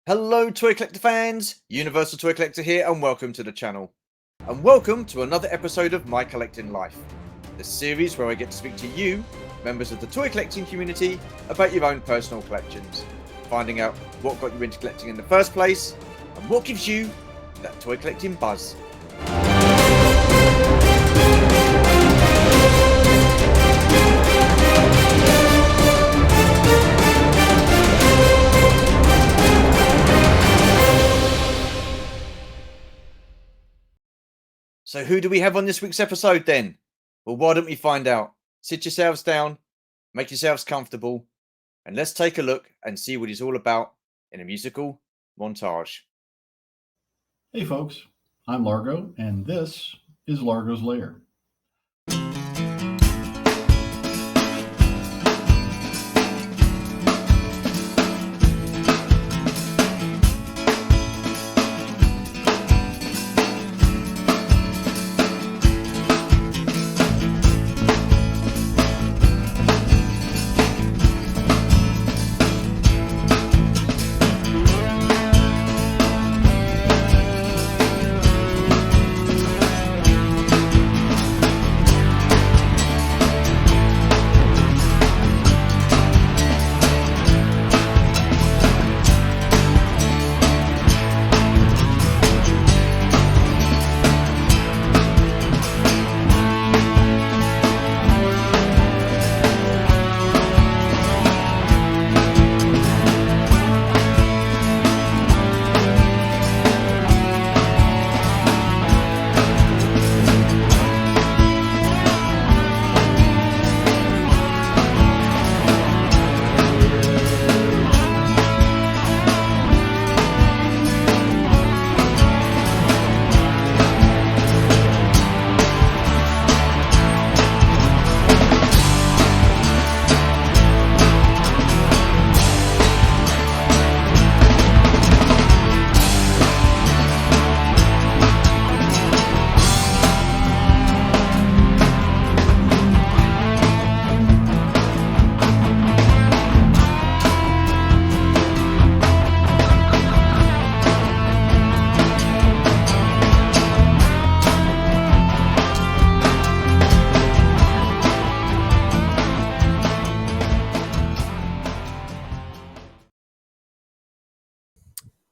Hello, Toy Collector fans! Universal Toy Collector here, and welcome to the channel. And welcome to another episode of My Collecting Life, the series where I get to speak to you, members of the toy collecting community, about your own personal collections, finding out what got you into collecting in the first place, and what gives you that toy collecting buzz. So who do we have on this week's episode then? Well, why don't we find out? Sit yourselves down, make yourselves comfortable, and let's take a look and see what he's all about in a musical montage. Hey folks, I'm Largo, and this is Largo's Lair.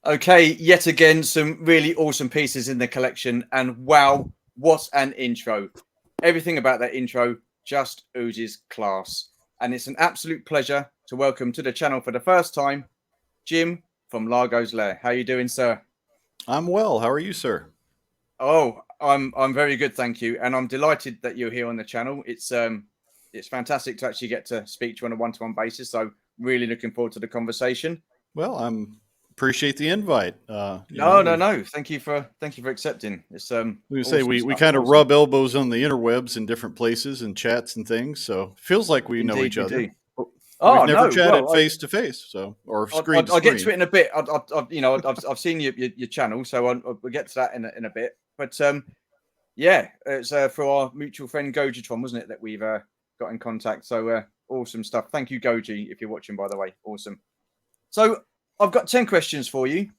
Okay, yet again, some really awesome pieces in the collection, and wow, what an intro. Everything about that intro just oozes class. And it's an absolute pleasure to welcome to the channel for the first time, Jim from Largo's Lair. How you doing, sir? I'm well. How are you, sir? Oh, I'm very good, thank you. And I'm delighted that you're here on the channel. It's fantastic to actually get to speak to you on a one-to-one basis. So really looking forward to the conversation. Well, appreciate the invite. No. Thank you for accepting. It's We say awesome we stuff, kind of awesome. rub elbows on the interwebs in different places and chats and things, so feels like we know Indeed, each we other. do. But Oh we've never no, chatted well, face to face, so or screen to I'll get screen. to it in a bit. I've seen your channel, so we'll get to that in a bit. But yeah, it's for our mutual friend Gojitron, wasn't it, that we've got in contact? So awesome stuff. Thank you, Goji, if you're watching, by the way. Awesome. So I've got 10 questions for you.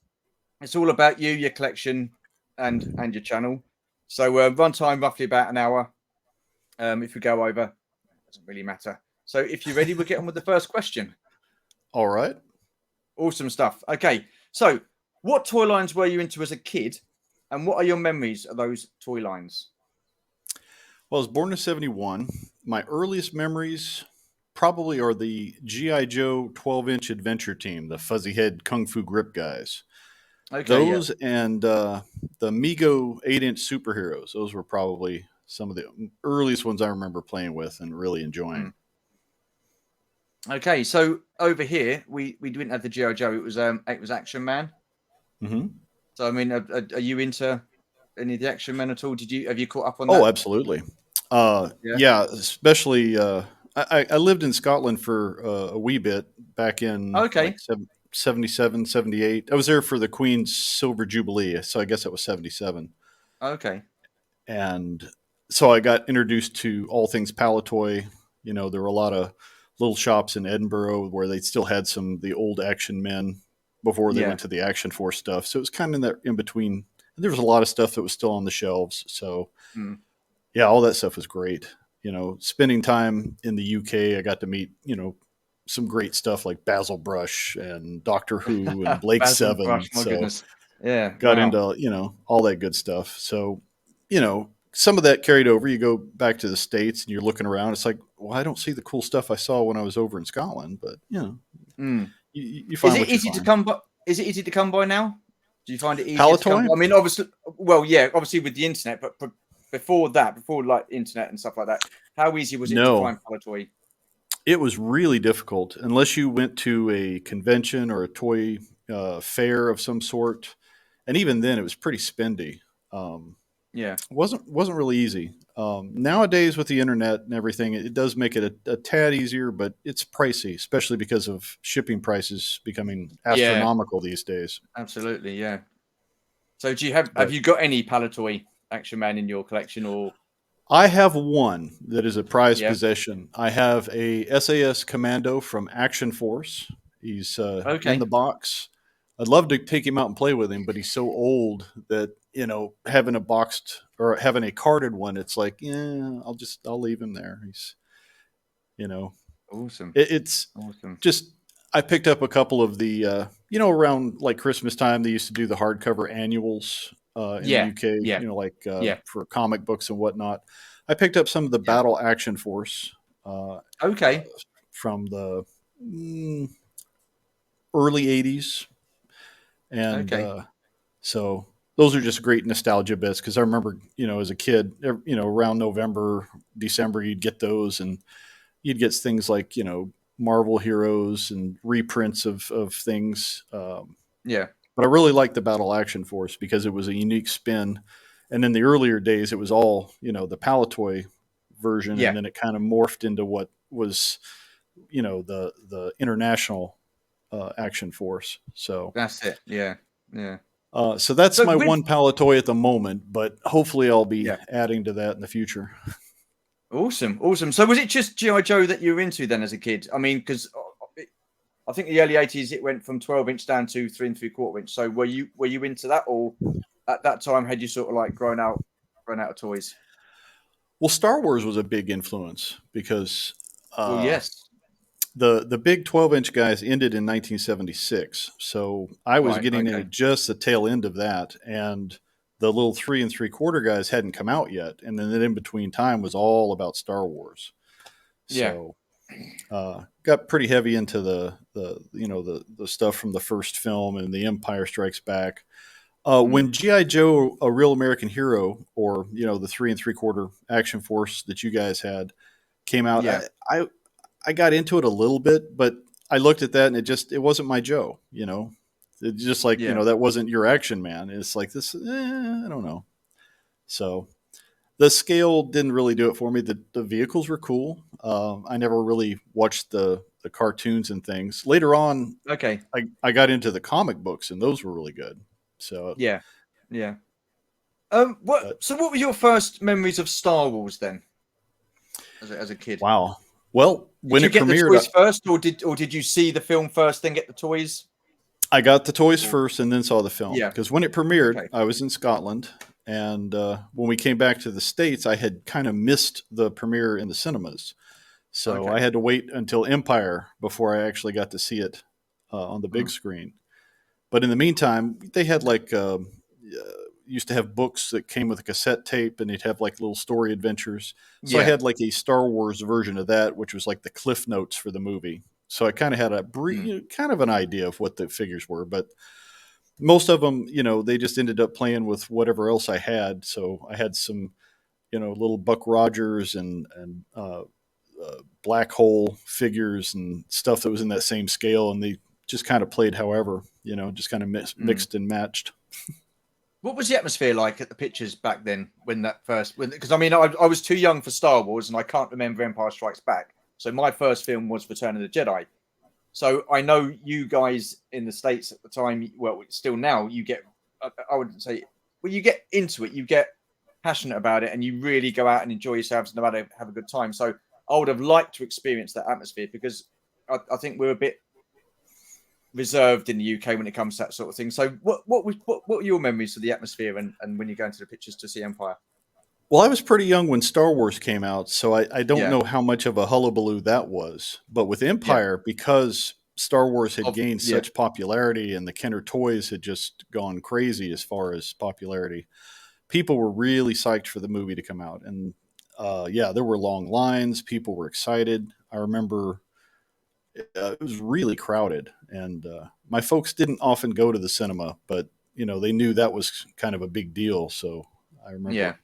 It's all about you, your collection, and your channel. So run time roughly about an hour. If we go over, it doesn't really matter. So if you're ready, we'll get on with the first question. All right. Awesome stuff. Okay, so what toy lines were you into as a kid, and what are your memories of those toy lines? Well, I was born in '71. My earliest memories probably are the GI Joe 12-inch adventure team, the fuzzy head kung fu grip guys. Okay, Those and the Mego 8-inch superheroes. Those were probably some of the earliest ones I remember playing with and really enjoying. Okay, so over here we didn't have the G.I. Joe. It was Action Man. Mm-hmm. So I mean, are you into any of the Action Men at all? Have you caught up on that? Oh, absolutely. Yeah, especially I lived in Scotland for a wee bit back in Okay. 77, 78. I was there for the Queen's Silver Jubilee, so I guess that was 77. Okay. And so I got introduced to all things Palatoy. You know, there were a lot of little shops in Edinburgh where they still had some of the old Action Men before they Yeah. went to the Action Force stuff. So it was kind of in that in between. There was a lot of stuff that was still on the shelves. So Mm. yeah, all that stuff was great. Spending time in the UK, I got to meet, some great stuff like Basil Brush and Doctor Who and Blake Basil Brush, Seven. my So goodness. Yeah. got Wow. into, all that good stuff. So, some of that carried over. You go back to the States and you're looking around. It's like, well, I don't see the cool stuff I saw when I was over in Scotland, but Mm. you Is find it what you easy to find. come by? Is it easy to come by now? Do you find it easier to come Palatoy? by? I mean, obviously, well, yeah, obviously with the internet, but before that, before like internet and stuff like that, how easy was it to No, find Palatoy? it was really difficult unless you went to a convention or a toy fair of some sort, and even then, it was pretty spendy. Um, Yeah. wasn't really easy. Nowadays, with the internet and everything, it does make it a tad easier, but it's pricey, especially because of shipping prices becoming Yeah. astronomical these days. Absolutely. Yeah. So do you have But you got any Palatoy Action Man in your collection or I have one that is a prized yeah? possession. I have a SAS Commando from Action Force. He's in Okay. the box. I'd love to take him out and play with him, but he's so old that having a boxed or having a carded one, it's like, yeah, I'll leave him there. He's you know Awesome. it's Awesome. just I picked up a couple of the around like Christmas time they used to do the hardcover annuals in the Yeah. UK, Yeah. Yeah. for comic books and whatnot. I picked up some of the Yeah. Battle Action Force uh, uh, Okay. from the mm, early '80s, and Okay. so those are just great nostalgia bits because I remember as a kid, around November, December, you'd get those and you'd get things like Marvel heroes and reprints of things. Yeah. But I really liked the Battle Action Force because it was a unique spin. And in the earlier days, it was all the Palatoy version, and Yeah. then it kind of morphed into what was the international Action Force. So. That's it. Yeah. Yeah. So that's So my with one Palatoy at the moment, but hopefully I'll be yeah. adding to that in the future. Awesome. Awesome. So was it just GI Joe that you were into then as a kid? I mean, because I think the early 80s it went from 12-inch down to 3 3/4 inch. So were you into that, or at that time had you sort of like grown out of toys? Well, Star Wars was a big influence because Well, uh, yes. the big 12-inch guys ended in 1976. So I was Right. getting into Okay. just the tail end of that, and the little 3 3/4 guys hadn't come out yet, and then the in between time was all about Star Wars. Yeah. So got pretty heavy into the stuff from the first film and the Empire Strikes Back. Mm. When GI Joe, a Real American Hero, or the 3 3/4 Action Force that you guys had came out, Yeah. I got into it a little bit, but I looked at that and it wasn't my Joe. It's just like Yeah. that wasn't your Action Man. It's like this. I don't know. So the scale didn't really do it for me. The vehicles were cool. I never really watched the cartoons and things. Later on, Okay. I got into the comic books and those were really good. So, Yeah. Yeah. What? but So, what were your first memories of Star Wars then, as a kid? wow. Well, Did when you it get the premiered, toys first, or did you see the film first, then get the toys? I got the toys Or first and then saw the film yeah. because when it premiered, Okay. I was in Scotland. And when we came back to the States, I had kind of missed the premiere in the cinemas. So I Okay. had to wait until Empire before I actually got to see it on the big Mm. screen. But in the meantime, they had like used to have books that came with a cassette tape, and they'd have like little story adventures. So I Yeah. had like a Star Wars version of that, which was like the cliff notes for the movie. So I kind of had a Mm. kind of an idea of what the figures were, but most of them, they just ended up playing with whatever else I had. So I had some, little Buck Rogers and black hole figures and stuff that was in that same scale, and they just kind of played however, just kind of Mm. mixed and matched. What was the atmosphere like at the pictures back then when that first? Because I mean, I was too young for Star Wars, and I can't remember Empire Strikes Back. So my first film was Return of the Jedi. So I know you guys in the States at the time, well, still now, you get, I wouldn't say, well, you get into it, you get passionate about it, and you really go out and enjoy yourselves and have a good time. So I would have liked to experience that atmosphere because I think we're a bit, reserved in the UK when it comes to that sort of thing. So what were your memories of the atmosphere and when you go into the pictures to see Empire? Well, I was pretty young when Star Wars came out, so I don't Yeah. know how much of a hullabaloo that was. But with Yeah. Empire, because Star Wars had gained Yeah. such popularity and the Kenner toys had just gone crazy as far as popularity, people were really psyched for the movie to come out. And yeah, there were long lines. People were excited. I remember it was really crowded, and my folks didn't often go to the cinema, but they knew that was kind of a big deal. So I remember Yeah.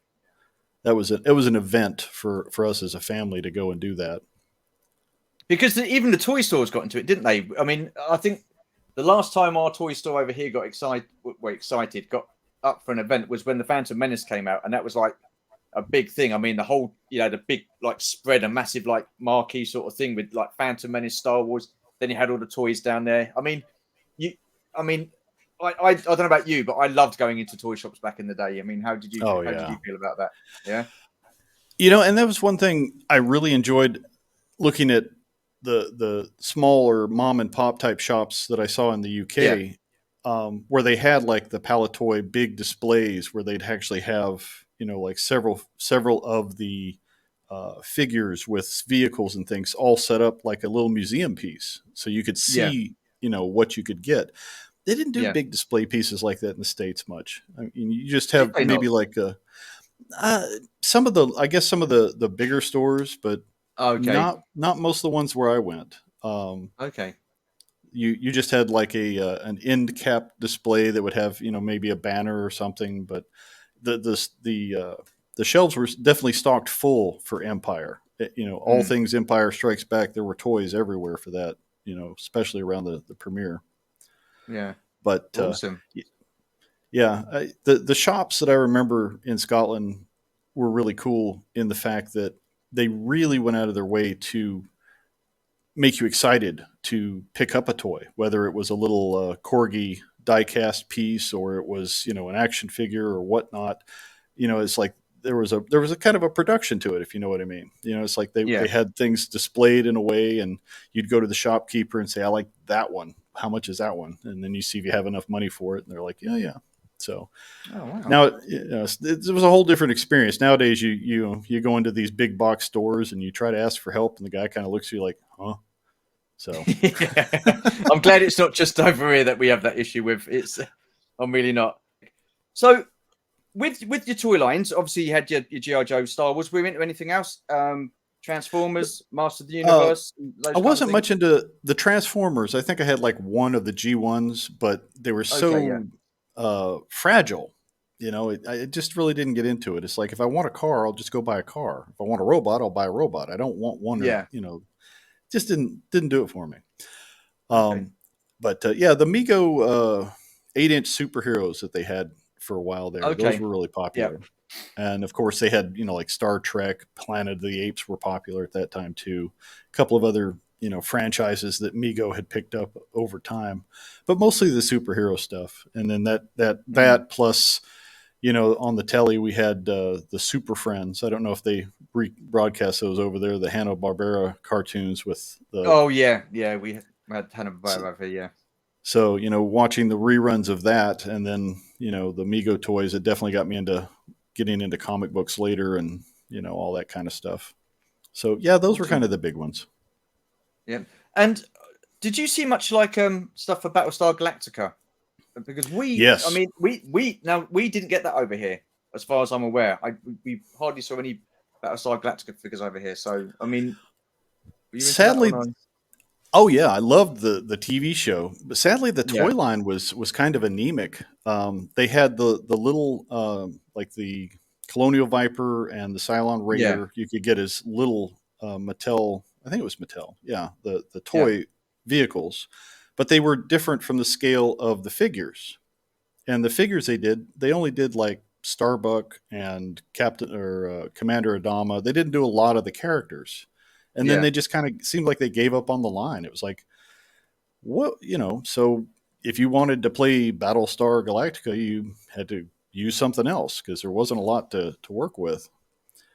it was an event for us as a family to go and do that. Because even the toy stores got into it, didn't they? I mean, I think the last time our toy store over here got excited, got up for an event was when the Phantom Menace came out, and that was like a big thing. I mean, the whole, the big like spread, a massive like marquee sort of thing with like Phantom Menace, Star Wars. Then you had all the toys down there. I mean, I don't know about you, but I loved going into toy shops back in the day. I mean, how did you feel about that? Yeah. And that was one thing I really enjoyed looking at the smaller mom and pop type shops that I saw in the UK, where they had like the Palatoy big displays where they'd actually have, like several of the figures with vehicles and things all set up like a little museum piece. So you could see, what you could get. They didn't do big display pieces like that in the States much. I mean, you just have maybe like some of the bigger stores, but not most of the ones where I went. Okay. You just had like an end cap display that would have maybe a banner or something, but the shelves were definitely stocked full for Empire. All things Empire Strikes Back. There were toys everywhere for that. Especially around the premiere. Yeah. But awesome. The shops that I remember in Scotland were really cool in the fact that they really went out of their way to make you excited to pick up a toy, whether it was a little corgi die-cast piece or it was an action figure or whatnot. It's like there was a kind of a production to it, if you know what I mean. It's like they had things displayed in a way, and you'd go to the shopkeeper and say, "I like that one. How much is that one?" And then you see if you have enough money for it, and they're like, "Yeah." So now it was a whole different experience. Nowadays, you go into these big box stores and you try to ask for help, and the guy kind of looks at you like, "Huh?" So I'm glad it's not just over here that we have that issue with. I'm really not. So with your toy lines, obviously you had your G.I. Joe, Star Wars. Were you into anything else? Transformers, Master of the Universe? I wasn't much into the Transformers. I think I had like one of the G1s, but they were so fragile. I just really didn't get into it. It's like if I want a car, I'll just go buy a car. If I want a robot, I'll buy a robot. I don't want one. Just didn't do it for me. But the Mego 8-inch superheroes that they had for a while there, those were really popular. Yep. And of course they had, like Star Trek, Planet of the Apes were popular at that time too. A couple of other, franchises that Mego had picked up over time, but mostly the superhero stuff. And then that plus, on the telly we had the Super Friends. I don't know if they broadcast those over there, the Hanna-Barbera cartoons with the. Oh yeah, we had Hanna-Barbera over here. So watching the reruns of that, and then the Mego toys, it definitely got me into getting into comic books later, and all that kind of stuff. So those were kind of the big ones. Yeah, and did you see much like stuff for Battlestar Galactica? Because we didn't get that over here, as far as I'm aware. We hardly saw any Battlestar Galactica figures over here. So I mean, sadly, oh yeah, I loved the TV show, but sadly the toy line was kind of anemic. They had the little like the Colonial Viper and the Cylon Raider. You could get as little Mattel. I think it was Mattel. Yeah, the toy vehicles. But they were different from the scale of the figures. And the figures they only did like Starbuck and Captain or Commander Adama. They didn't do a lot of the characters. And then they just kind of seemed like they gave up on the line. It was like, what, so if you wanted to play Battlestar Galactica, you had to use something else because there wasn't a lot to work with.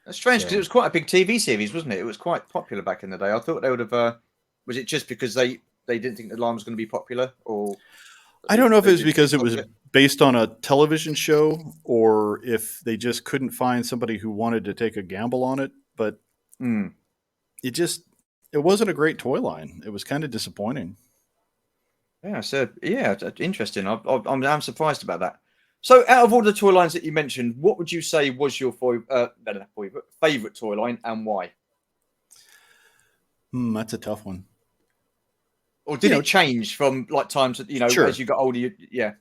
That's strange because it was quite a big TV series, wasn't it? It was quite popular back in the day. I thought they would have. Was it just because they they didn't think the line was going to be popular, or I don't know if they it was just because it stopped was it? based on a television show or if they just couldn't find somebody who wanted to take a gamble on it. But Hmm. it just it wasn't a great toy line. It was kind of disappointing. Yeah, so yeah, interesting. I'm surprised about that. So, out of all the toy lines that you mentioned, what would you say was your favorite toy line, and why? That's a tough one. Or did You it know, change from like times that as sure. you got older? Yeah,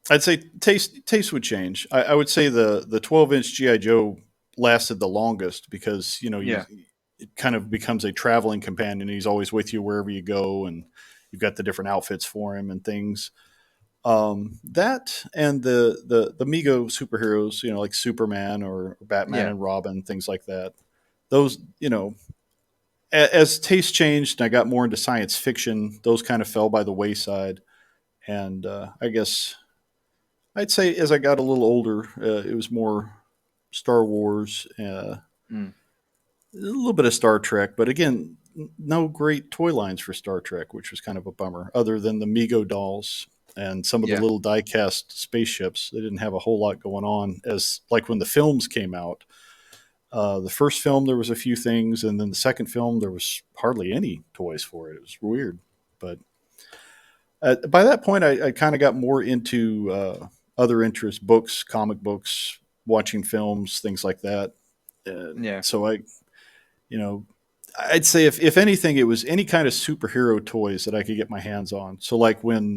I'd say taste would change. I would say the 12-inch GI Joe lasted the longest because yeah, it kind of becomes a traveling companion. He's always with you wherever you go, and you've got the different outfits for him and things. That and the Mego superheroes, like Superman or Batman yeah, and Robin, things like that. Those, as taste changed and I got more into science fiction, those kind of fell by the wayside. And I guess I'd say as I got a little older, it was more Star Wars, mm, a little bit of Star Trek, but again, no great toy lines for Star Trek, which was kind of a bummer, other than the Mego dolls and some of the yeah, little die-cast spaceships. They didn't have a whole lot going on as like when the films came out. The first film there was a few things, and then the second film there was hardly any toys for it. It was weird, but by that point, I kind of got more into other interests, books, comic books, watching films, things like that. yeah, So you know, I'd say if anything, it was any kind of superhero toys that I could get my hands on. So like when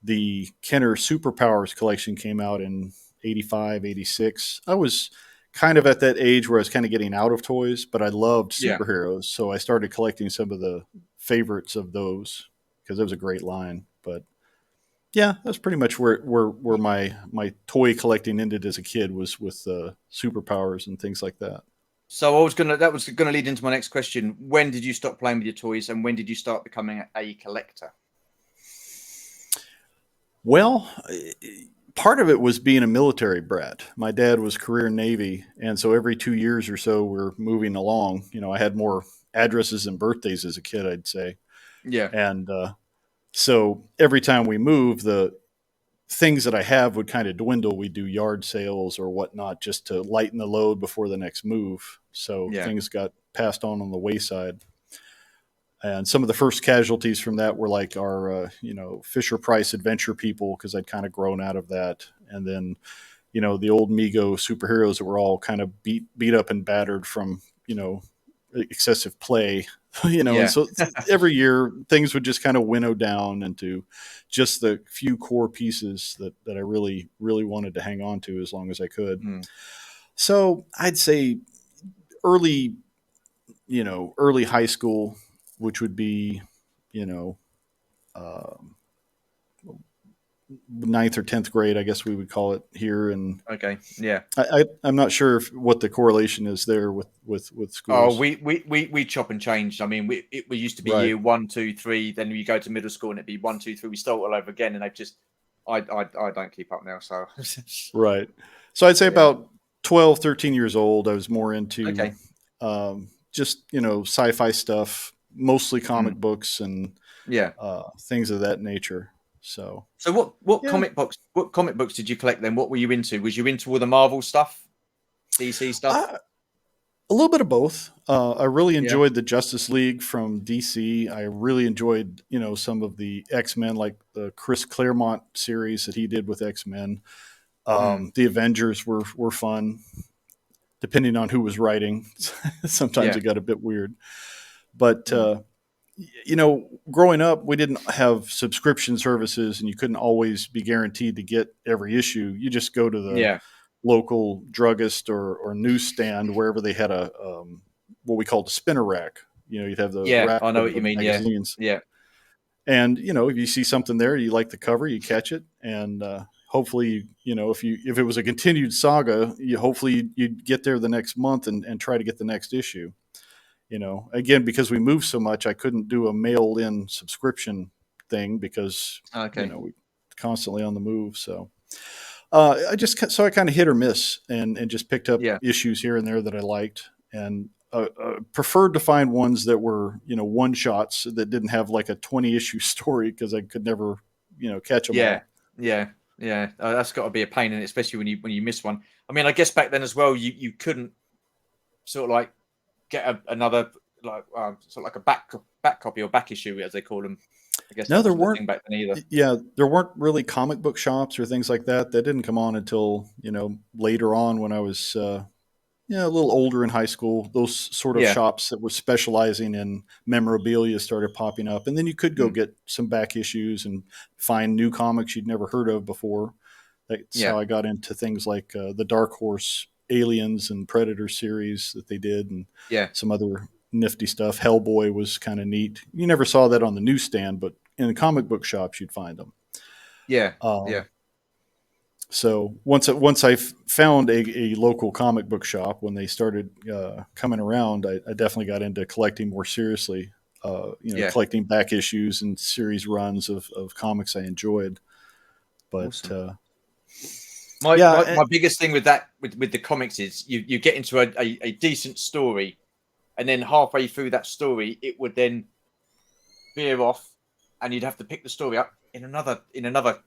the Kenner Superpowers collection came out in 85, 86, I was kind of at that age where I was kind of getting out of toys, but I loved yeah. superheroes. So I started collecting some of the favorites of those because it was a great line. But yeah, that's pretty much where my toy collecting ended as a kid was with superpowers and things like that. So that was gonna lead into my next question. When did you stop playing with your toys, and when did you start becoming a collector? Well, part of it was being a military brat. My dad was career Navy, and so every 2 years or so, we're moving along. I had more addresses and birthdays as a kid, I'd say, Yeah, and so every time we moved, the things that I have would kind of dwindle. We do yard sales or whatnot just to lighten the load before the next move. So yeah, things got passed on the wayside. And some of the first casualties from that were like our, Fisher Price adventure people, because I'd kind of grown out of that. And then, the old Mego superheroes that were all kind of beat up and battered from, excessive play, and yeah. so every year things would just kind of winnow down into just the few core pieces that I really, really wanted to hang on to as long as I could. Mm. So I'd say early, early high school, which would be, you know, um, ninth or 10th grade, I guess we would call it here. And Okay, yeah. I'm not sure what the correlation is there with Oh, schools. we chop and change. I mean, we used to be Right. year one, two, three. Then you go to middle school and it'd be one, two, three. We start all over again, and they've just I don't keep up now. So Right. So I'd say yeah. about 12, 13 years old, I was more into Okay. just, sci-fi stuff, mostly comic Mm. books and Yeah. things of that nature. So, So what yeah, comic books did you collect then? What were you into? Was you into all the Marvel stuff, DC stuff? I, a little bit of both. I really Yeah. enjoyed the Justice League from DC. I really enjoyed, some of the X-Men, like the Chris Claremont series that he did with X-Men. Mm. The Avengers were fun, depending on who was writing. Sometimes Yeah. it got a bit weird. But Mm. growing up, we didn't have subscription services, and you couldn't always be guaranteed to get every issue. You just go to the Yeah. local druggist or newsstand wherever they had a what we called a spinner rack. You'd have the Yeah. rack I know of what you the mean. Yeah. magazines, Yeah. and if you see something there, you like the cover, you catch it, and hopefully, if it was a continued saga, hopefully you'd get there the next month and try to get the next issue. Again, because we moved so much, I couldn't do a mail in subscription thing because, Okay. we constantly on the move. So I kind of hit or miss and just picked up Yeah. issues here and there that I liked. And preferred to find ones that were, one shots that didn't have like a 20 issue story because I could never, catch them Yeah, all. yeah, yeah. That's got to be a pain, and especially when you miss one. I mean, I guess back then as well, you couldn't sort of like get another like sort of like a back copy or back issue as they call them. I guess No, that there wasn't a weren't. thing back then either. Yeah, there weren't really comic book shops or things like that. That didn't come on until later on when I was a little older in high school. Those sort of Yeah, shops that were specializing in memorabilia started popping up, and then you could go mm, get some back issues and find new comics you'd never heard of before. That's yeah, how I got into things like the Dark Horse Aliens and Predator series that they did, and yeah, some other nifty stuff. Hellboy was kind of neat. You never saw that on the newsstand, but in the comic book shops you'd find them. yeah, yeah, Um, so once I found a local comic book shop when they started coming around, I definitely got into collecting more seriously. yeah. Collecting back issues and series runs of comics I enjoyed. But Awesome. yeah, My biggest thing with that with the comics is you get into a decent story, and then halfway through that story, it would then veer off, and you'd have to pick the story up in another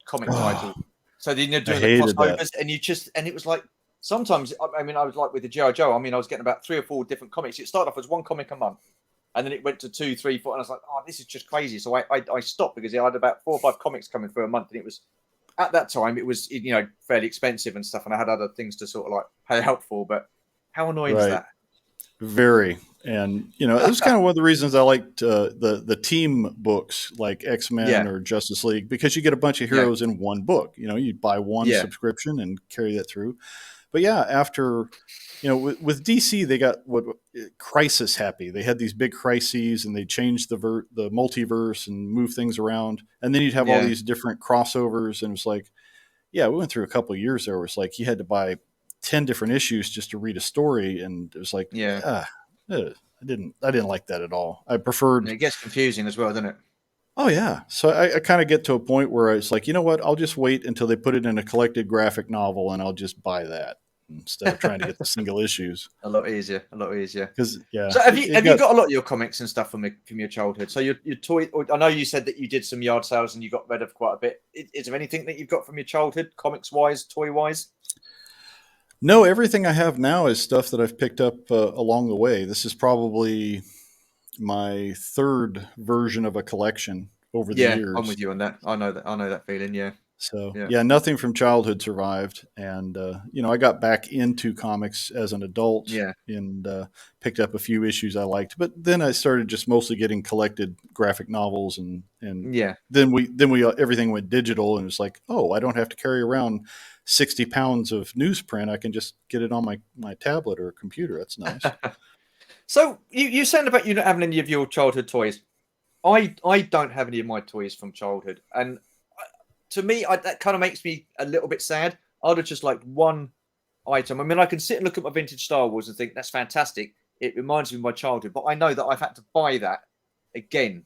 comic oh, title. So then you're I doing the hated that. crossovers, and it was like sometimes. I mean, I was like with the GI Joe. I mean, I was getting about 3 or 4 different comics. It started off as one comic a month, and then it went to 2, 3, 4, and I was like, oh, this is just crazy. So I stopped because I had about 4 or 5 comics coming through a month, and it was at that time it was fairly expensive and stuff, and I had other things to sort of like pay out for. But how annoying is Right. that? Very. And it was kind of one of the reasons I liked the team books like X-Men Yeah, or Justice League, because you get a bunch of yeah, heroes in one book. You buy one yeah, subscription and carry that through. But yeah, after with DC, they got what crisis happy. They had these big crises, and they changed the multiverse and move things around. And then you'd have all yeah, these different crossovers, and it was like, yeah, we went through a couple of years there where it's like you had to buy 10 different issues just to read a story, and it was like, yeah. I didn't like that at all. I preferred. It gets confusing as well, doesn't it? Oh yeah, so I kind of get to a point where it's like, you know what, I'll just wait until they put it in a collected graphic novel, and I'll just buy that instead of trying to get the single issues. A lot easier, a lot easier. Because yeah, So it, it have you got got a lot of your comics and stuff from your childhood? So your toy. I know you said that you did some yard sales and you got rid of quite a bit. Is there anything that you've got from your childhood, comics wise, toy wise? no, everything I have now is stuff that I've picked up along the way. This is probably my third version of a collection over the Yeah, I'm years. with you on that. I know that. I know that feeling. Yeah, So yeah, yeah, nothing from childhood survived, and I got back into comics as an adult yeah, and picked up a few issues I liked, but then I started just mostly getting collected graphic novels, and yeah. then we everything went digital, and it's like, oh, I don't have to carry around 60 pounds of newsprint. I can just get it on my tablet or computer. That's nice. So you said about you not having any of your childhood toys. I don't have any of my toys from childhood, and to me, that kind of makes me a little bit sad. I'd have just like one item. I mean, I can sit and look at my vintage Star Wars and think that's fantastic. It reminds me of my childhood, but I know that I've had to buy that again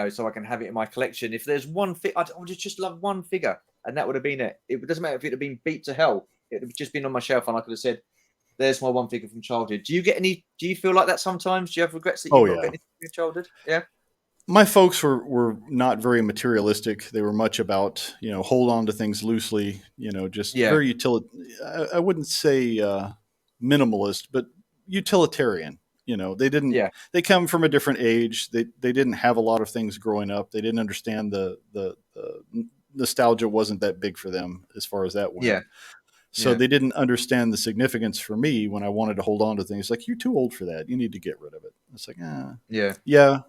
so I can have it in my collection. If there's one thing, I would just love one figure, and that would have been it. It doesn't matter if it had been beat to hell. It would have just been on my shelf, and I could have said, "There's my one figure from childhood." Do you get any? Do you feel like that sometimes? Do you have regrets that Oh you've not got yeah. anything from your childhood? Yeah, My folks were not very materialistic. They were much about hold on to things loosely. Just yeah, very I wouldn't say minimalist, but utilitarian. They didn't. yeah, They come from a different age. They didn't have a lot of things growing up. They didn't understand the nostalgia wasn't that big for them as far as that went. yeah, So yeah, they didn't understand the significance for me when I wanted to hold on to things. Like, you're too old for that. You need to get rid of it. It's like, yeah, yeah,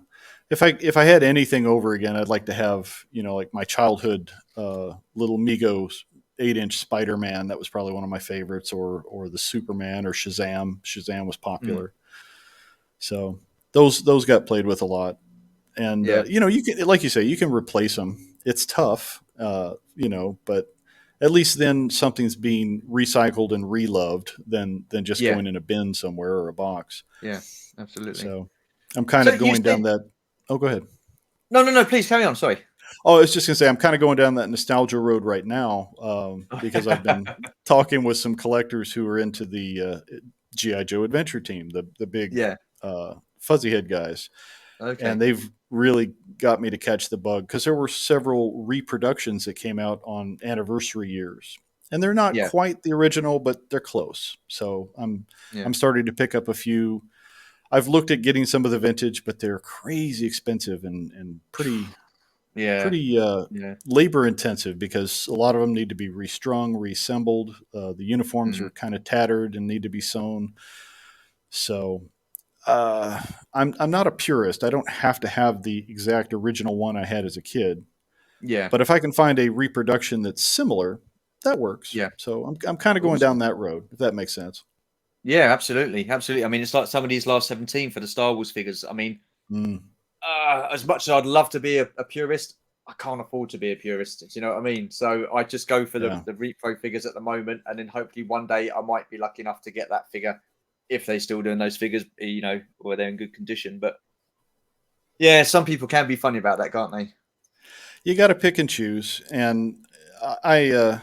if I had anything over again, I'd like to have like my childhood little Migos 8-inch Spider Man. That was probably one of my favorites, or the Superman or Shazam. Shazam was mm, popular, so those got played with a lot. And yeah, you can, like you say, you can replace them. It's tough, but at least then something's being recycled and reloved than just yeah, going in a bin somewhere or a box. yeah. Absolutely. So I'm kind So of you going down said that. Oh, go ahead. no, no, no. Please carry on. Sorry. Oh, I was just going to say, I'm kind of going down that nostalgia road right now because I've been talking with some collectors who are into the GI Joe Adventure Team, the big Yeah. fuzzy head guys, Okay. and they've really got me to catch the bug because there were several reproductions that came out on anniversary years, and they're not Yeah. quite the original, but they're close. So Yeah. I'm starting to pick up a few. I've looked at getting some of the vintage, but they're crazy expensive and Yeah. pretty Yeah. labor intensive because a lot of them need to be restrung, reassembled. The uniforms Mm. are kind of tattered and need to be sewn. So uh, I'm not a purist. I don't have to have the exact original one I had as a kid, Yeah. but if I can find a reproduction that's similar, that works. Yeah. So I'm kind of going Awesome. down that road, if that makes sense. Yeah, absolutely. Absolutely. I mean, it's like some of these last 17 for the Star Wars figures. I mean, Mm, as much as I'd love to be a purist, I can't afford to be a purist. Do you know what I mean? So I just go for yeah. the repro figures at the moment, and then hopefully one day I might be lucky enough to get that figure if they still doing those figures, or they're in good condition. But yeah, some people can be funny about that, can't they? You got to pick and choose, and I, uh,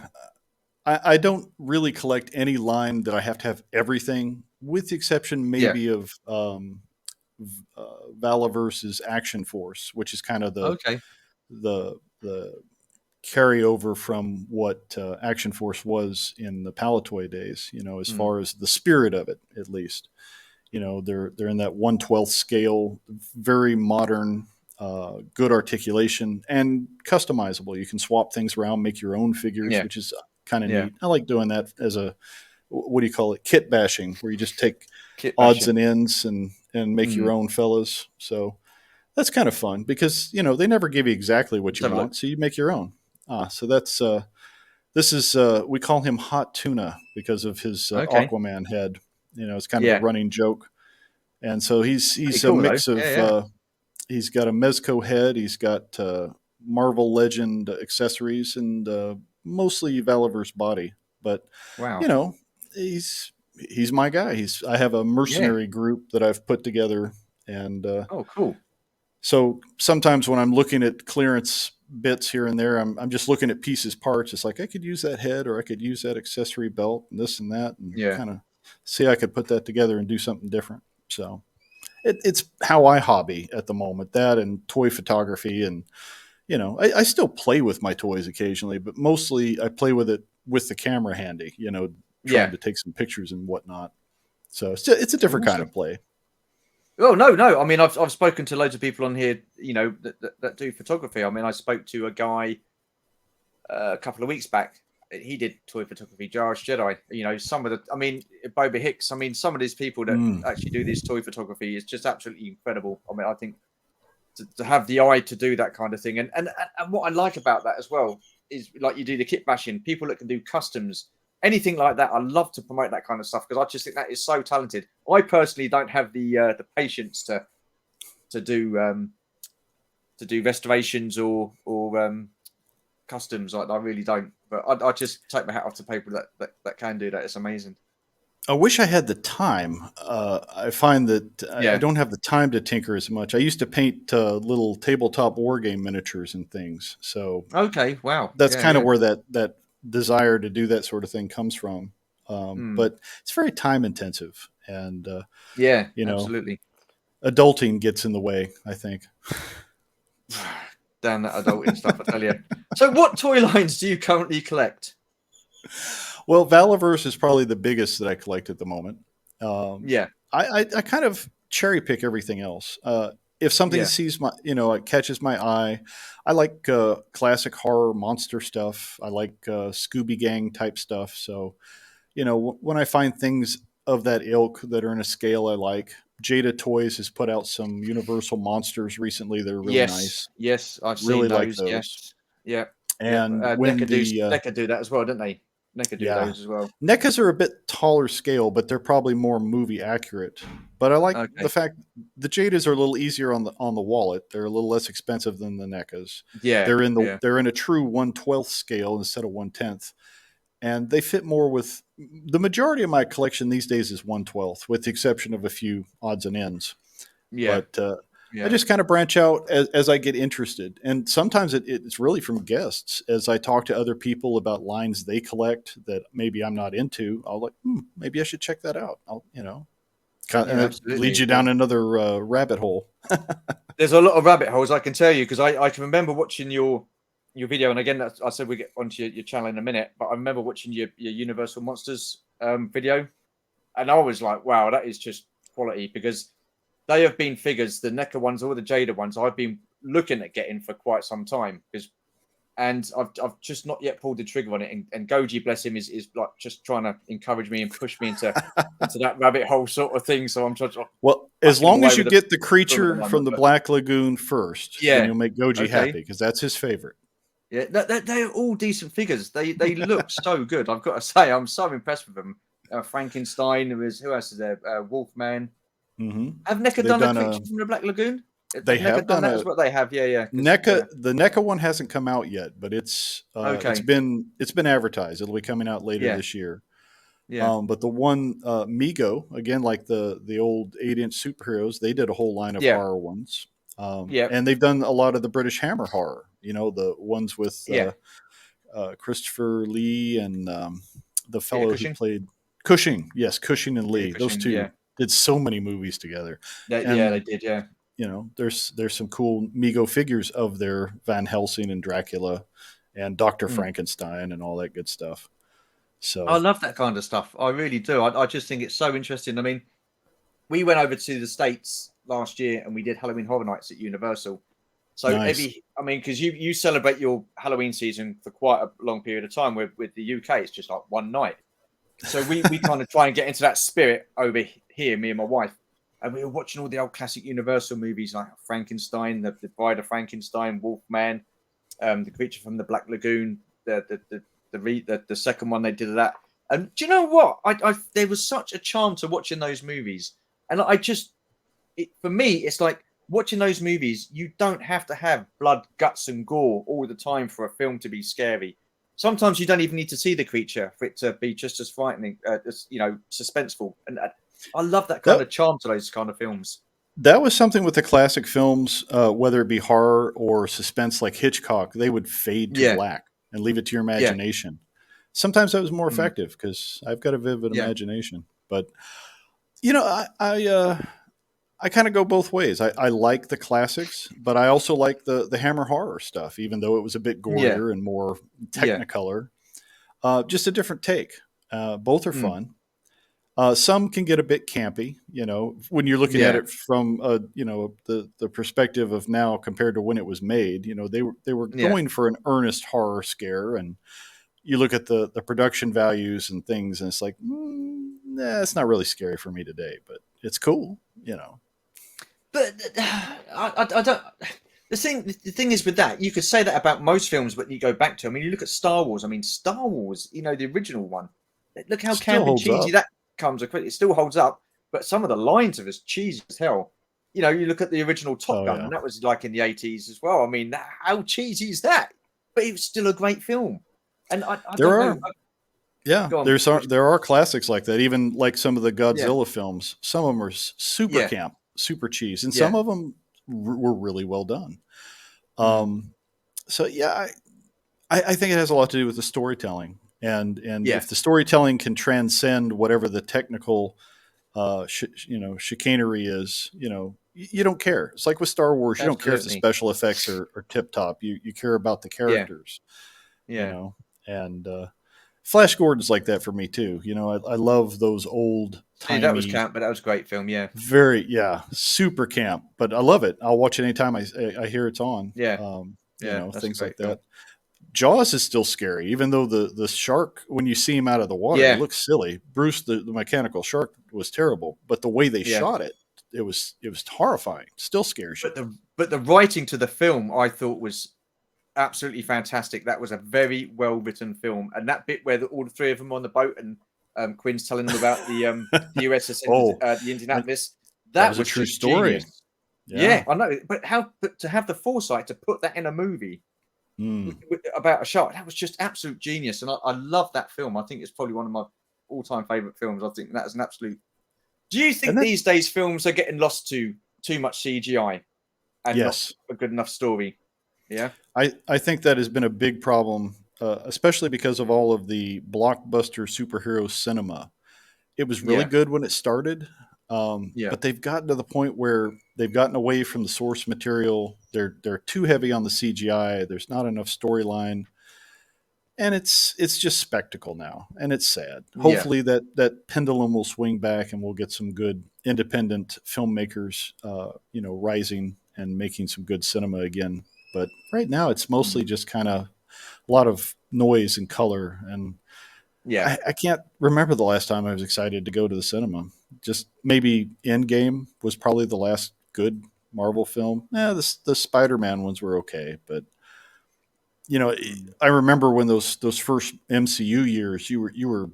I don't really collect any line that I have to have everything, with the exception Yeah. maybe of Valaverse's Action Force, which is kind of Okay. the carryover from what Action Force was in the Palatoy days. You know, as Mm. far as the spirit of it, at least. You know, they're in that 1/12 scale, very modern, good articulation, and customizable. You can swap things around, make your own figures, Yeah. which is kind of Yeah. neat. I like doing that as a, what do you call it, kit bashing, where you just take Kit odds bashing. and ends and make Mm. your own fellas. So that's kind of fun because they never give you exactly what Let's you have a look. want, so you make your own. So that's this is we call him Hot Tuna because of his Okay. Aquaman head. It's kind of a Yeah. running joke, and so Pretty he's a cool though. mix of Yeah. he's got a Mezco head, he's got Marvel Legend accessories, and mostly Valaverse body. But you Wow. know, he's my guy. I have a Yeah. mercenary group that I've put together, and Oh, cool. so sometimes when I'm looking at clearance bits here and there, I'm just looking at pieces, parts. It's like I could use that head, or I could use that accessory belt, and this and that, and Yeah. kind of see I could put that together and do something different. So it's how I hobby at the moment. That and toy photography, and I still play with my toys occasionally, but mostly I play with it with the camera handy. Trying Yeah. to take some pictures and whatnot. So it's a different kind Awesome. of play. Oh no, no. I mean, I've spoken to loads of people on here, that do photography. I mean, I spoke to a guy a couple of weeks back. He did toy photography, Jarge Jedi. Some of the, I mean, Boba Hicks. I mean, some of these people that Mm. actually do this toy photography is just absolutely incredible. I mean, I think to have the eye to do that kind of thing, and what I like about that as well is like you do the kit bashing. People that can do customs, anything like that. I love to promote that kind of stuff because I just think that is so talented. I personally don't have the patience to do to do restorations or customs. I really don't. But I just take my hat off to people that can do that. It's amazing. I wish I had the time. I find that I Yeah. don't have the time to tinker as much. I used to paint little tabletop war game miniatures and things, so Okay. Wow. that's Yeah. kind of Yeah. where that desire to do that sort of thing comes from. Mm. But it's very time intensive, and Yeah. you know, Absolutely. adulting gets in the way, I think. Damn that adulting stuff, I tell you. So, what toy lines do you currently collect? Well, Valaverse is probably the biggest that I collect at the moment. Um, Yeah. I kind of cherry pick everything else. If something Yeah. sees it catches my eye. I like classic horror monster stuff. I like Scooby Gang type stuff. So, when I find things of that ilk that are in a scale I like, Jada Toys has put out some Universal monsters recently that are really Yes. nice. Yes. I've seen Really like those. those. Yes. Yeah. Yeah. And when NECA do that as well, don't they? NECA do yeah, those as well. NECAs are a bit taller scale, but they're probably more movie accurate. But I like the Okay. fact the Jadas are a little easier on the wallet. They're a little less expensive than the NECAs. Yeah. Yeah. They're in a true 1/12 scale instead of 1/10, and they fit more with the majority of my collection these days is 1/12, with the exception of a few odds and ends. Yeah. But I just kind of branch out as I get interested. And sometimes it's really from guests. As I talk to other people about lines they collect that maybe I'm not into, I'll like, maybe I should check that out. And it leads you down another rabbit hole. There's a lot of rabbit holes, I can tell you, because I can remember watching your video. And again, I said we get onto your channel in a minute, but I remember watching your Universal Monsters video. And I was like, wow, that is just quality, because they have been figures, the NECA ones or the Jada ones, I've been looking at getting for quite some time, and I've just not yet pulled the trigger on it. And Goji, bless him, is like just trying to encourage me and push me into that rabbit hole sort of thing. So I'm trying to, well, as long as you get the creature from the Black Lagoon first, then you'll make Goji happy, because that's his favorite. Yeah, they're all decent figures. They look so good. I've got to say, I'm so impressed with them. Frankenstein, who else is there? Wolfman. Mm-hmm. Have NECA done a creature from the Black Lagoon? They have done that. Is what they have. Yeah. NECA, the NECA one hasn't come out yet, but it's been advertised. It'll be coming out later this year. Yeah. But the one Mego, again, like the old 8-inch superheroes, they did a whole line of horror ones. And they've done a lot of the British Hammer horror. The ones with Christopher Lee and the fellow who played Cushing. Yes, Cushing and Lee. Those two did so many movies together. They did. Yeah. There's some cool Mego figures of their Van Helsing and Dracula and Dr. Frankenstein and all that good stuff. So I love that kind of stuff. I really do. I just think it's so interesting. I mean, we went over to the States last year and we did Halloween Horror Nights at Universal. So because you celebrate your Halloween season for quite a long period of time. With the UK, it's just like one night. So we kind of try and get into that spirit over here, me and my wife. And we were watching all the old classic Universal movies like Frankenstein, the Bride of Frankenstein, Wolfman, the creature from the Black Lagoon, the second one they did of that. And do you know what? There was such a charm to watching those movies. And for me, it's like watching those movies, you don't have to have blood, guts, and gore all the time for a film to be scary. Sometimes you don't even need to see the creature for it to be just as frightening, suspenseful. And I love that kind of charm to those kind of films. That was something with the classic films, whether it be horror or suspense like Hitchcock, they would fade to black and leave it to your imagination. Sometimes that was more effective because I've got a vivid imagination. But, I kind of go both ways. I like the classics, but I also like the Hammer horror stuff, even though it was a bit gorier and more technicolor. Just a different take. Both are fun. Some can get a bit campy, when you're looking at it from, the perspective of now compared to when it was made. They were going for an earnest horror scare, and you look at the production values and things, and it's like, it's not really scary for me today, but it's cool, But I don't. The thing is with that, you could say that about most films, but you go back to. I mean, you look at Star Wars. I mean, Star Wars. the original one. Look how campy and cheesy that comes across. It still holds up, but some of the lines are as cheesy as hell. You look at the original Top Gun, and that was like in the 80s as well. I mean, how cheesy is that? But it was still a great film. And I don't know. There are classics like that. Even like some of the Godzilla films. Some of them are super camp, super cheese, and some of them were really well done. So I think it has a lot to do with the storytelling, and if the storytelling can transcend whatever the technical chicanery is, you don't care. It's like with Star Wars, you don't care if the special effects are tip top. You care about the characters. And Flash Gordon's like that for me too. I love those old timey. That was camp, but that was a great film. Yeah, super camp. But I love it. I'll watch it anytime I hear it's on. Things like that. Jaws is still scary, even though the shark, when you see him out of the water, it looks silly. Bruce, the mechanical shark, was terrible, but the way they shot it, it was horrifying. Still scares you. But the writing to the film, I thought, was absolutely fantastic. That was a very well written film, and that bit where all the three of them on the boat and Quinn's telling them about the USS the Indianapolis. That was a true story. Yeah, I know. But to have the foresight to put that in a movie about a shark, that was just absolute genius. And I love that film. I think it's probably one of my all-time favorite films. I think that is an absolute. Do you think these days films are getting lost to too much CGI? and not Yes. a good enough story. Yeah. I think that has been a big problem, especially because of all of the blockbuster superhero cinema. It was really Yeah. good when it started, Yeah. but they've gotten to the point where they've gotten away from the source material. They're too heavy on the CGI. There's not enough storyline, and it's just spectacle now, and it's sad. Yeah. Hopefully that pendulum will swing back, and we'll get some good independent filmmakers, rising and making some good cinema again. But right now, it's mostly just kind of a lot of noise and color, and Yeah. I can't remember the last time I was excited to go to the cinema. Just maybe Endgame was probably the last good Marvel film. Yeah, the Spider-Man ones were okay, but Mm. I remember when those first MCU years, you were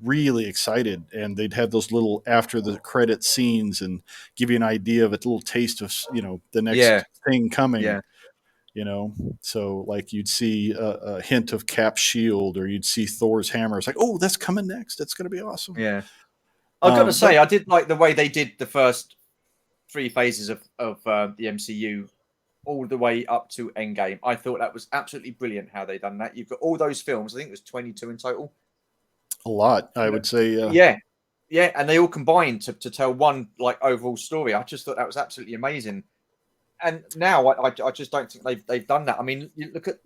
really excited, and they'd have those little after the credit scenes and give you an idea of a little taste of the Yeah. next thing coming. Yeah. So like you'd see a hint of Cap's shield, or you'd see Thor's hammer. It's like, oh, that's coming next. That's going to be awesome. Yeah. I've got to But say, I did like the way they did the first three phases of the MCU all the way up to Endgame. I thought that was absolutely brilliant how they done that. You've got all those films. I think it was 22 in total. a lot, I would say. Yeah, yeah, and they all combined to tell one like overall story. I just thought that was absolutely amazing. And now I just don't think they've done that. I mean, you look at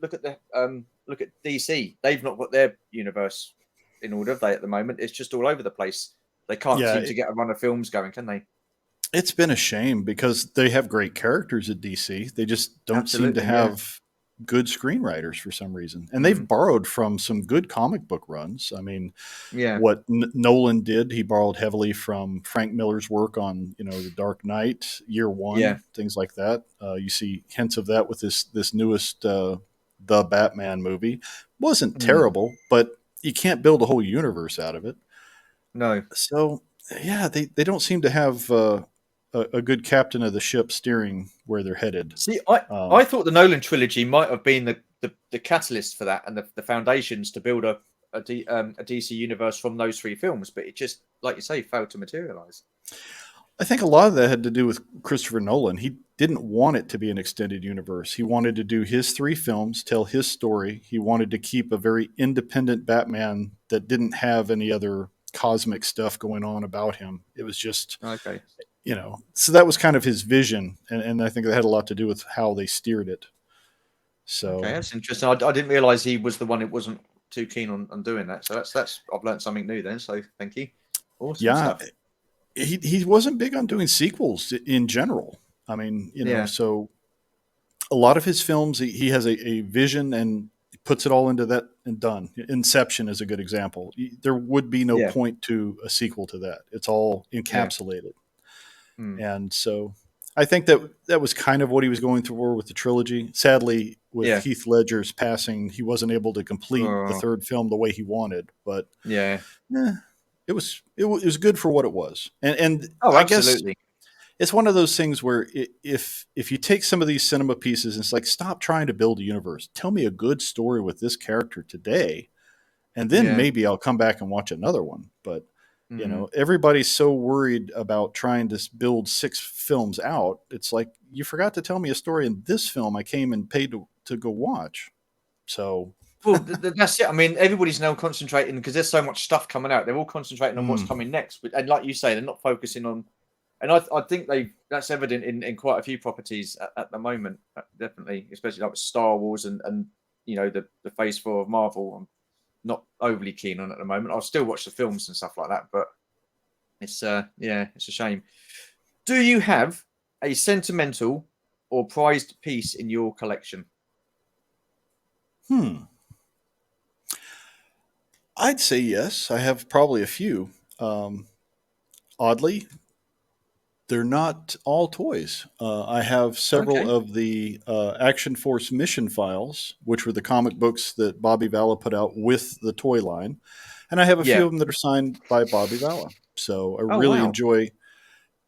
DC. They've not got their universe in order, have they, at the moment? It's just all over the place. They can't Yeah, seem to get a run of films going, can they? it's been a shame because they have great characters at DC. They just don't seem to Absolutely, yeah. have good screenwriters for some reason. And they've Mm, borrowed from some good comic book runs. I mean, yeah, what Nolan did, he borrowed heavily from Frank Miller's work on, The Dark Knight, Year yeah, One, things like that. You see hints of that with this newest The Batman movie. Wasn't mm, terrible, but you can't build a whole universe out of it. no. So yeah, they don't seem to have a good captain of the ship steering where they're headed. See, I Um, I thought the Nolan trilogy might have been the catalyst for that and the foundations to build a DC universe from those three films, but it just, like you say, failed to materialize. I think a lot of that had to do with Christopher Nolan. He didn't want it to be an extended universe. He wanted to do his three films, tell his story. He wanted to keep a very independent Batman that didn't have any other cosmic stuff going on about him. It was just, Okay, so that was kind of his vision. And I think that had a lot to do with how they steered it. okay, So, that's interesting. I didn't realize he was the one who wasn't too keen on doing that. So that's I've learned something new then. So thank you. Awesome yeah, stuff. he wasn't big on doing sequels in general. I mean, Yeah, so a lot of his films, he has a vision and puts it all into that and done. Inception is a good example. There would be no yeah, point to a sequel to that. It's all yeah, encapsulated. mm, And so I think that was kind of what he was going through with the trilogy. Sadly, with yeah, Heath Ledger's passing, he wasn't able to complete the oh, third film the way he wanted. But yeah. eh, it was good for what it was. And Oh, I guess absolutely. it's one of those things where if you take some of these cinema pieces and it's like, stop trying to build a universe, tell me a good story with this character today, and then Yeah. maybe I'll come back and watch another one. But Mm. everybody's so worried about trying to build six films out. It's like, you forgot to tell me a story in this film I came and paid to go watch. So Well, that's it. I mean, everybody's now concentrating because there's so much stuff coming out. They're all concentrating on what's mm, coming next. And like you say, they're not focusing on. And I think that's evident in quite a few properties at the moment. Definitely, especially like with Star Wars and the Phase 4 of Marvel. I'm not overly keen on at the moment. I'll still watch the films and stuff like that, but it's yeah, it's a shame. Do you have a sentimental or prized piece in your collection? hmm. I'd say yes. I have probably a few. Oddly, they're not all toys. I have several Okay. of the Action Force mission files, which were the comic books that Bobby Valla put out with the toy line, and I have a few Yeah. of them that are signed by Bobby Valla. So I Oh really wow. enjoy.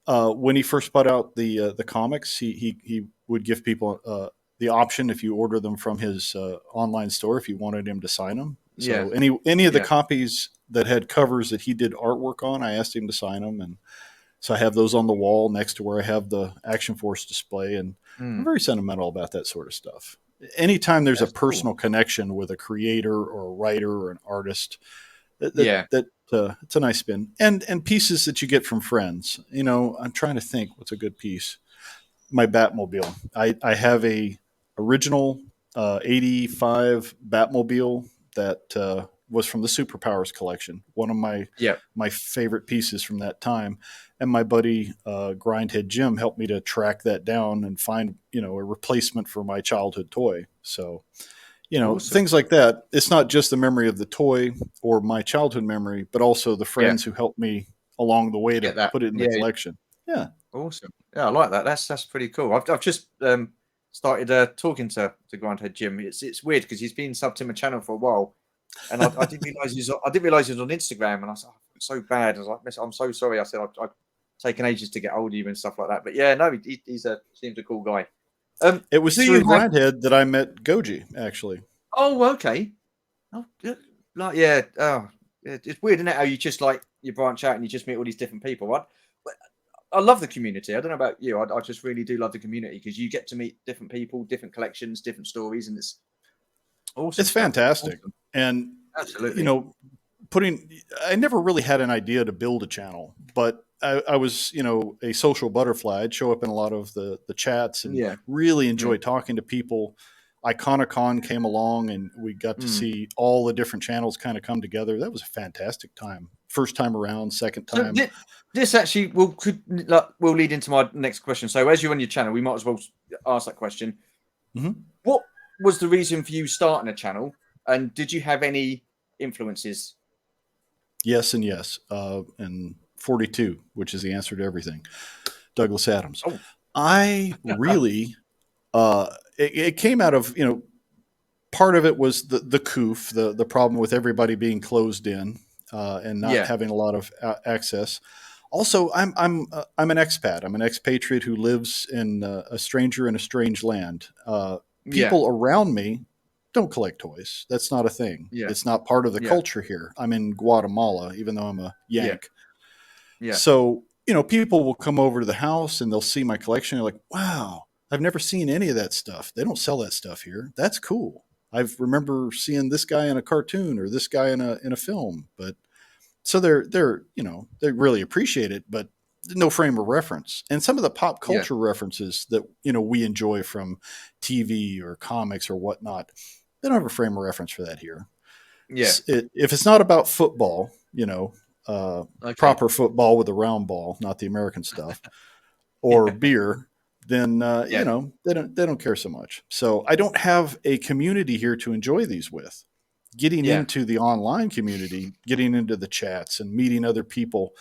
When he first put out the comics, he would give people the option, if you order them from his online store, if you wanted him to sign them. Yeah. So any of the Yeah. copies that had covers that he did artwork on, I asked him to sign them, and So I have those on the wall next to where I have the Action Force display, and I'm Mm, very sentimental about that sort of stuff. Anytime there's a that's cool. personal connection with a creator or a writer or an artist, Yeah. it's a nice spin. And pieces that you get from friends. I'm trying to think what's a good piece. My Batmobile. I have a original 85 Batmobile that was from the Superpowers collection. One of Yeah. my favorite pieces from that time. And my buddy Grindhead Jim helped me to track that down and find a replacement for my childhood toy. So Awesome. things like that. It's not just the memory of the toy or my childhood memory, but also the Yeah. friends who helped me along the way To to get that. put it in the Yeah. collection. Yeah. Awesome. Yeah, I like that. That's pretty cool. I've just started talking to Grindhead Jim. It's weird because he's been subbed to my channel for a while, and I didn't realize he was on Instagram, and I said, oh, it's so bad. I was like, "Miss, I'm so sorry." I said, I've taken ages to get hold of you and stuff like that. But yeah, no, seems a cool guy. It was Do you through have? Grindhead that I met Goji, actually. Oh, okay. Oh, good. Like, yeah. Oh, it's weird, isn't it? How you just like you branch out and you just meet all these different people, right? But I love the community. I don't know about you. I just really do love the community because you get to meet different people, different collections, different stories, and it's awesome It's stuff. fantastic. Awesome. And, Absolutely. I never really had an idea to build a channel, but I was, a social butterfly. I'd show up in a lot of the chats and Yeah. really Yeah. enjoy talking to people. Iconicon came along and we got to Mm. see all the different channels kind of come together. That was a fantastic time. First time around, second So time. this actually will lead into my next question. So as you're on your channel, we might as well ask that question. Mhm. What was the reason for you starting a channel, and did you have any influences? Yes and yes. And 42, which is the answer to everything. Douglas Adams. Oh, I really, it came out of, part of it was the coof, the problem with everybody being closed in and not yeah, having a lot of access. Also, I'm an expat. I'm an expatriate who lives in a stranger in a strange land. yeah, People around me don't collect toys. That's not a thing. yeah, It's not part of the yeah, culture here. I'm in Guatemala, even though I'm a yeah, Yank. yeah, So, people will come over to the house and they'll see my collection. They're like, wow, I've never seen any of that stuff. They don't sell that stuff here. That's cool. I remember seeing this guy in a cartoon or this guy in a film. But so they really appreciate it, but no frame of reference. And some of the pop yeah, culture references that, we enjoy from TV or comics or whatnot, they don't have a frame of reference for that here. yeah. If it's not about football, uh, Okay. proper football with a round ball, not the American stuff, or Yeah, beer, then yeah, they don't care so much. So I don't have a community here to enjoy these with. Getting yeah, into the online community, getting into the chats, and meeting other people,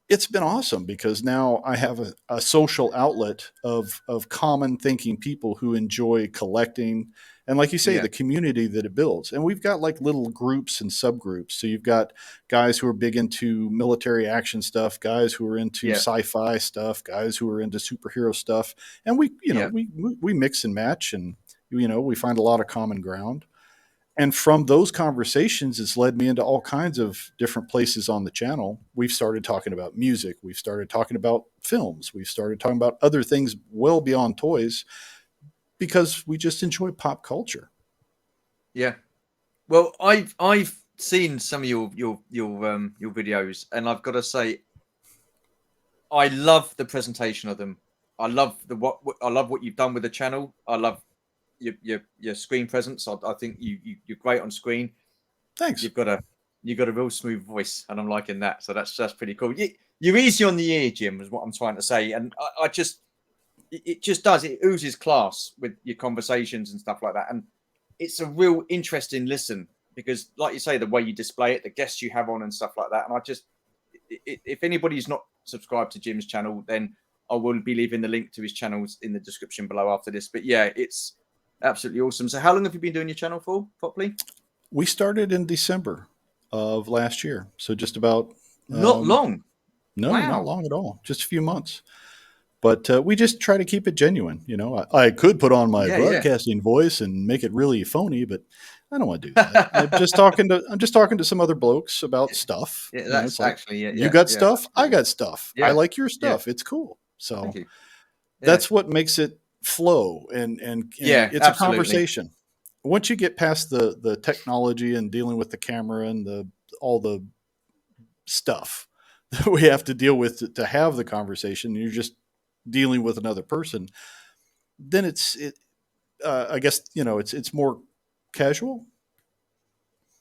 it's been awesome because now I have a social outlet of common thinking people who enjoy collecting. And like you say, yeah, the community that it builds. And we've got like little groups and subgroups. So you've got guys who are big into military action stuff, guys who are into yeah, sci-fi stuff, guys who are into superhero stuff. And yeah, we mix and match and, we find a lot of common ground. And from those conversations, it's led me into all kinds of different places on the channel. We've started talking about music. We've started talking about films. We've started talking about other things well beyond toys because we just enjoy pop culture. yeah. Well, I've seen some of your videos, and I've got to say, I love the presentation of them. I love I love what you've done with the channel. I love your screen presence. I think you're great on screen. Thanks. You've got a you've got a real smooth voice, and I'm liking that. So that's pretty cool. You're easy on the ear, Jim, is what I'm trying to say. And I just it just does it oozes class with your conversations and stuff like that. And it's a real interesting listen because, like you say, the way you display it, the guests you have on, and stuff like that. And if anybody's not subscribed to Jim's channel, then I will be leaving the link to his channels in the description below after this. But yeah, it's absolutely awesome. So, how long have you been doing your channel for properly? We started in December of last year. So just about, Not long. no, not Wow. long at all, just a few months. But we just try to keep it genuine. I could put on my Yeah, yeah, broadcasting voice and make it really phony, but I don't want to do that. I'm just talking to some other blokes about stuff. Yeah, You know, that's it's like, actually yeah, you yeah, got yeah, stuff, I absolutely. got stuff. I Yeah, like your yeah. stuff. It's cool. Thank So you. Yeah, that's what makes it flow, and yeah, it's a absolutely. conversation. Once you get past the technology and dealing with the camera and the all the stuff that we have to deal with to have the conversation, you're just dealing with another person. Then I guess it's more casual.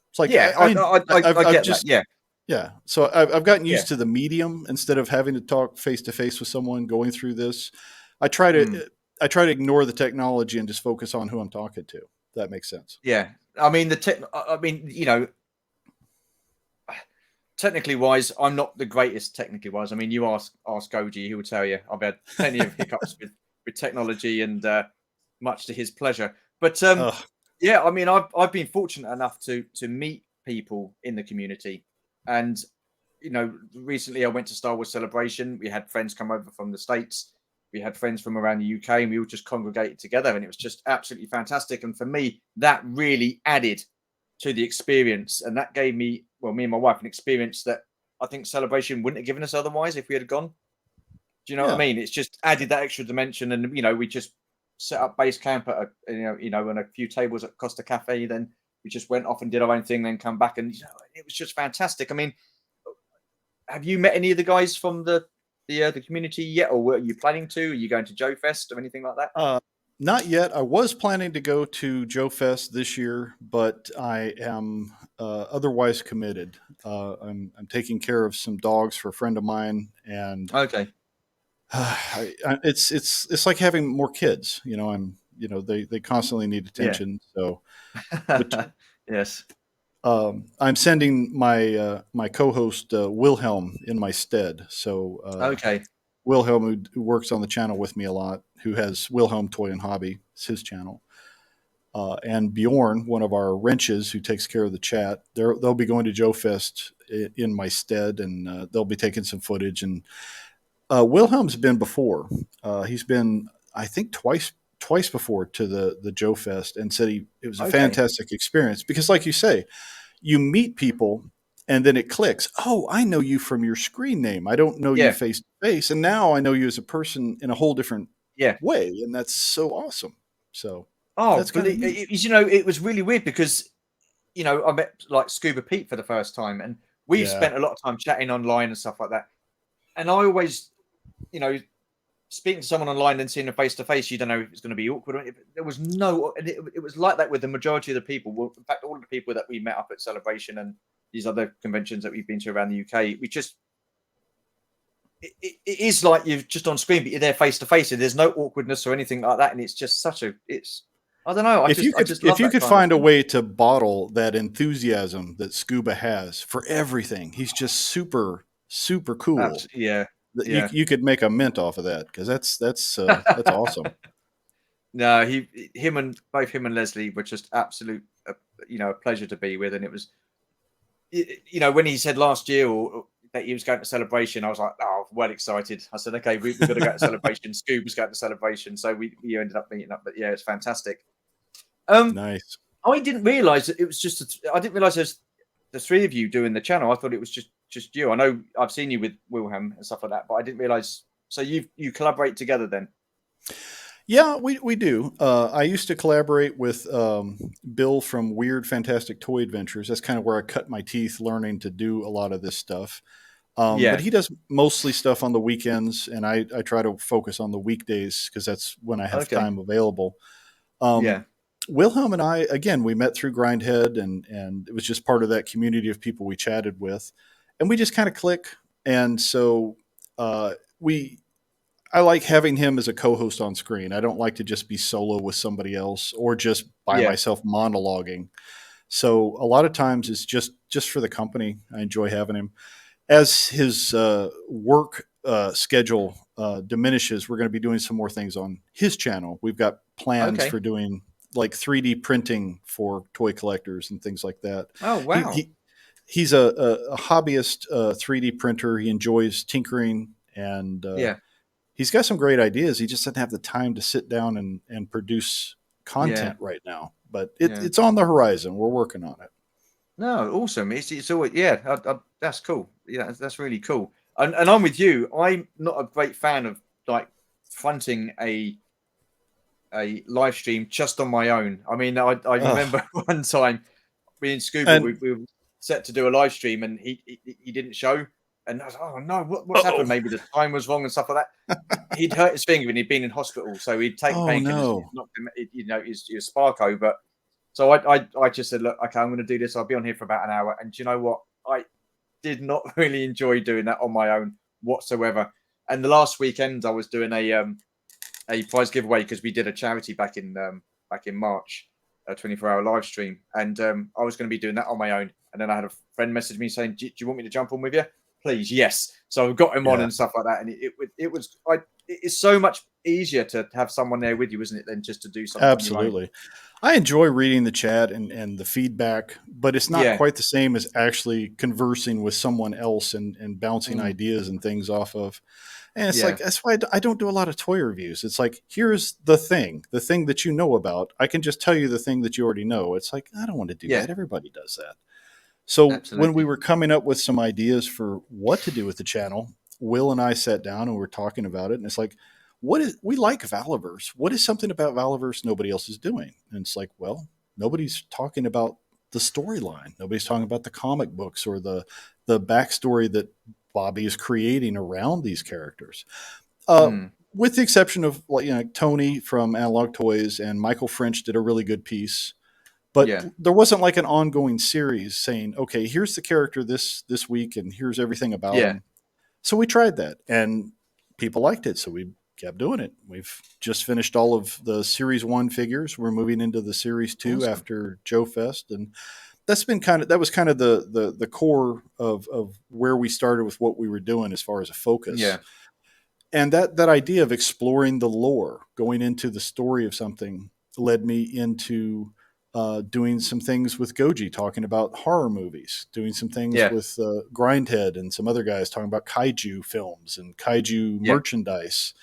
It's like Yeah, I I've get that. just Yeah, yeah. So I've gotten yeah. used to the medium instead of having to talk face to face with someone going through this. I try Mm. to I try to ignore the technology and just focus on who I'm talking to. If that makes sense. Yeah. I mean, I mean, technically wise, I'm not the greatest technically wise. I mean, you ask Goji, he will tell you I've had plenty of hiccups with technology, and much to his pleasure. But Ugh. yeah, I mean, I've been fortunate enough to meet people in the community, and recently I went to Star Wars Celebration. We had friends come over from the States. We had friends from around the UK, and we all just congregated together, and it was just absolutely fantastic. And for me, that really added to the experience, and that gave me, well, me and my wife, an experience that I think Celebration wouldn't have given us otherwise if we had gone. Do you know what I Yeah. mean? It's just added that extra dimension, and we just set up base camp at and a few tables at Costa Cafe. Then we just went off and did our own thing, then come back, and it was just fantastic. I mean, have you met any of the guys from the community yet, or were you planning to? Are you going to Joe Fest or anything like that? Uh, Not yet. I was planning to go to Joe Fest this year, but I am otherwise committed. I'm taking care of some dogs for a friend of mine, and Okay. it's like having more kids. They constantly need Yeah. attention. So, but Yes. I'm sending my co-host Wilhelm in my stead. So Okay. Wilhelm, who works on the channel with me a lot, who has Wilhelm Toy and Hobby, it's his channel. And Bjorn, one of our wrenches who takes care of the chat, they'll be going to Joe Fest in my stead, and they'll be taking some footage. And Wilhelm's been before. He's been, I think, twice before to the Joe Fest, and said it was a Okay. fantastic experience because, like you say, you meet people and then it clicks. Oh, I know you from your screen name. I don't know you Yeah. face to face, and now I know you as a person in a whole different Yeah. way, and that's so awesome. So Oh, that's kind of believe neat. it was really weird because I met like Scuba Pete for the first time, and we've Yeah, spent a lot of time chatting online and stuff like that. And I always, you know, speaking to someone online and seeing them face to face, you don't know if it's going to be awkward. There was no, and it was like that with the majority of the people. Well, in fact, all of the people that we met up at Celebration and these other conventions that we've been to around the UK, it is like you're just on screen, but you're there face to face, and there's no awkwardness or anything like that. And it's just it's I don't know. I just if love you that could kind of find a thing. way to bottle that enthusiasm that Scuba has for everything, he's just super cool. Absolutely, yeah, yeah. You could make a mint off of that because that's awesome. No, him and both him and Leslie were just absolute, a pleasure to be with, and it was, when he said last year or that he was going to Celebration, I was like, oh, well excited. I said, okay, we've got to go to Celebration. Scoob was going to Celebration, so we ended up meeting up. But yeah, it's fantastic. Um, Nice. I didn't realize that it was just. I didn't realize there's the three of you doing the channel. I thought it was just you. I know I've seen you with Wilhelm and stuff like that, but I didn't realize. So you collaborate together then? Yeah, we do. I used to collaborate with Bill from Weird Fantastic Toy Adventures. That's kind of where I cut my teeth learning to do a lot of this stuff. But Yeah. he does mostly stuff on the weekends, and I try to focus on the weekdays because that's when I have Okay. time available. Yeah. Um, Wilhelm and I, again, we met through Grindhead, and it was just part of that community of people we chatted with, and we just kind of click. And so we I like having him as a co-host on screen. I don't like to just be solo with somebody else or just by Yeah. myself monologuing. So a lot of times it's just for the company. I enjoy having him. As his work schedule diminishes, we're going to be doing some more things on his channel. We've got plans Okay. for doing like 3D printing for toy collectors and things like that. Oh He, wow. he he's a hobbyist 3D printer. He enjoys tinkering, and Yeah. he's got some great ideas. He just doesn't have the time to sit down and produce Yeah. content right now, but Yeah. it's on the horizon. We're working on it. No, awesome. It's always, yeah, that's cool. Yeah, that's really cool. And I'm with you. I'm not a great fan of like fronting a live stream just on my own. I mean, I Ugh. remember one time me and Scuba And we were set to do a live stream and he didn't show, and I was like, oh no, what's happened? oh, Maybe the time was wrong and stuff like that. He'd hurt his finger and he'd been in hospital, so he'd taken oh painkillers and it no. knocked him, his Sparko. But so I just said, look, okay, I'm going to do this. I'll be on here for about an hour, and do you know what? I did not really enjoy doing that on my own whatsoever. And the last weekend, I was doing a prize giveaway because we did a charity back in March, a 24-hour live stream, and I was going to be doing that on my own. And then I had a friend message me saying, "Do you want me to jump on with you?" Please, yes. So I got him on Yeah, and stuff like that, and it's so much easier to have someone there with you, isn't it, than just to do something on your own? absolutely. I enjoy reading the chat and the feedback, but it's not Yeah. quite the same as actually conversing with someone else and bouncing Mm. ideas and things off of. And it's like, Yeah. that's why I don't do a lot of toy reviews. It's like, here's the thing that you know about. I can just tell you the thing that you already know. It's like, I don't want to do Yeah. that. Everybody does that. So when we Absolutely. were coming up with some ideas for what to do with the channel, Will and I sat down and we were talking about it. And it's like, we like Valiverse. What is something about Valiverse nobody else is doing? And it's like, well, nobody's talking about the storyline. Nobody's talking about the comic books or the backstory that Bobby is creating around these characters. Uh, Mm. with the exception of Tony from Analog Toys and Michael French did a really good piece, but Yeah. there wasn't like an ongoing series saying, okay, here's the character this week and here's everything about Yeah. him. So we tried that and people liked it. So we kept doing it. We've just finished all of the series 1 figures. We're moving into the series 2 Awesome. after Joe Fest. And that was kind of the core of where we started with what we were doing as far as a focus. Yeah. And that idea of exploring the lore, going into the story of something, led me into doing some things with Goji, talking about horror movies, doing some things Yeah. with Grindhead and some other guys talking about kaiju films and kaiju Yeah. merchandise.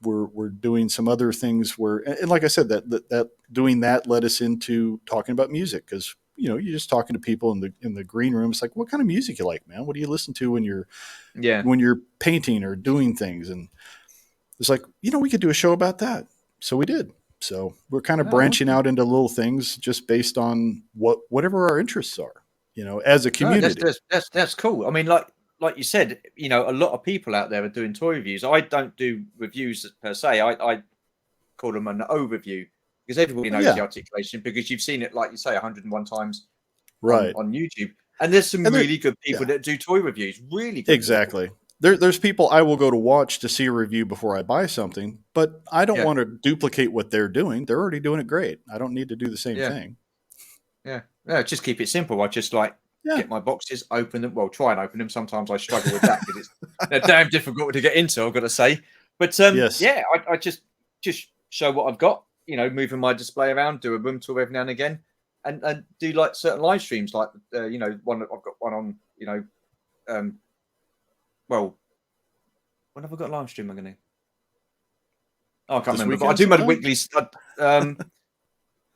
We're doing some other things where, and like I said, that doing that led us into talking about music because you're just talking to people in the green room. It's like, what kind of music you like, man? What do you listen to Yeah. when you're painting or doing things? And it's like, we could do a show about that. So we did. So we're kind of Oh, branching awesome. out into little things just based on whatever our interests are, as a No, that's community. that's that's cool. I mean, like you said, a lot of people out there are doing toy reviews. I don't do reviews per se. I call them an overview because everybody knows the Yeah, articulation because you've seen it, like you say, 101 times on right. YouTube. And there's some And there, really good people yeah, that do toy reviews. Really good people. exactly. There's people I will go to watch to see a review before I buy something, but I don't Yeah. want to duplicate what they're doing. They're already doing it great. I don't need to do the same Yeah. thing. Yeah. Yeah. Just keep it simple. I just like Yeah. get my boxes, open them. Well, try and open them. Sometimes I struggle with that because they're damn difficult to get into, I've got to say. But Yes. yeah, I just show what I've got, moving my display around, do a room tour every now and again, and do like certain live streams, like one I've got one on, um, well, when have I got a live stream? I'm gonna, oh, I can't This remember, but I weekend do my sometime? weekly.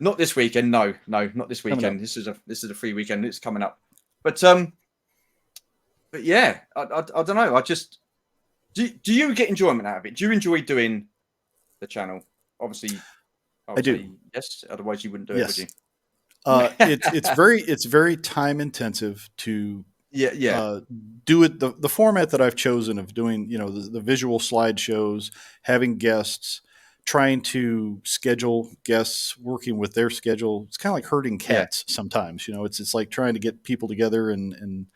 Not this weekend, no, not this Coming weekend. up. This is a free weekend. It's coming up, but yeah, I don't know. I just do you get enjoyment out of it? Do you enjoy doing the channel? Obviously, I I would do. say yes. Otherwise, you wouldn't do it, would Yes. you? It's very time intensive to Yeah, yeah, uh, do it the format that I've chosen of doing the visual slideshows, having guests, trying to schedule guests, working with their schedule. It's kind of like herding yeah, cats sometimes. It's like trying to get people together and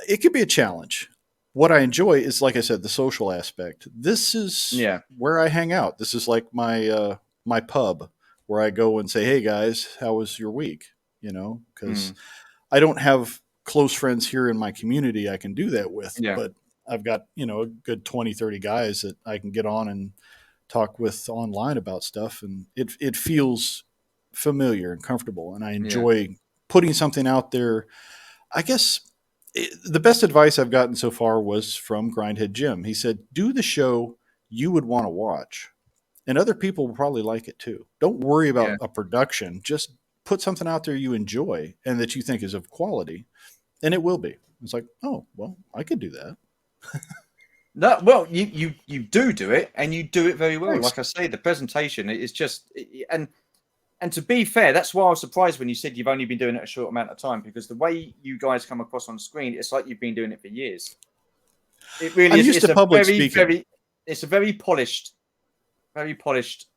it could be a challenge. What I enjoy is, like I said, the social aspect. This is yeah. where I hang out. This is like my pub where I go and say, "Hey guys, how was your week?" Because Mm, I don't have close friends here in my community I can do that with, yeah, but I've got a good 20, 30 guys that I can get on and talk with online about stuff, and it feels familiar and comfortable, and I yeah, enjoy putting something out there. I guess the best advice I've gotten so far was from Grindhead Jim. He said, "Do the show you would want to watch." and other people will probably like it too. Don't worry about Yeah. a production. Just put something out there you enjoy and that you think is of quality, and it will be. It's like, oh, well, I could do that. No, well, you do it, and you do it very well. Thanks. Like I say, the presentation is just, and to be fair, that's why I was surprised when you said you've only been doing it a short amount of time, because the way you guys come across on screen, it's like you've been doing it for years. It really I'm is. used It's to a public very, speaking. it's a very polished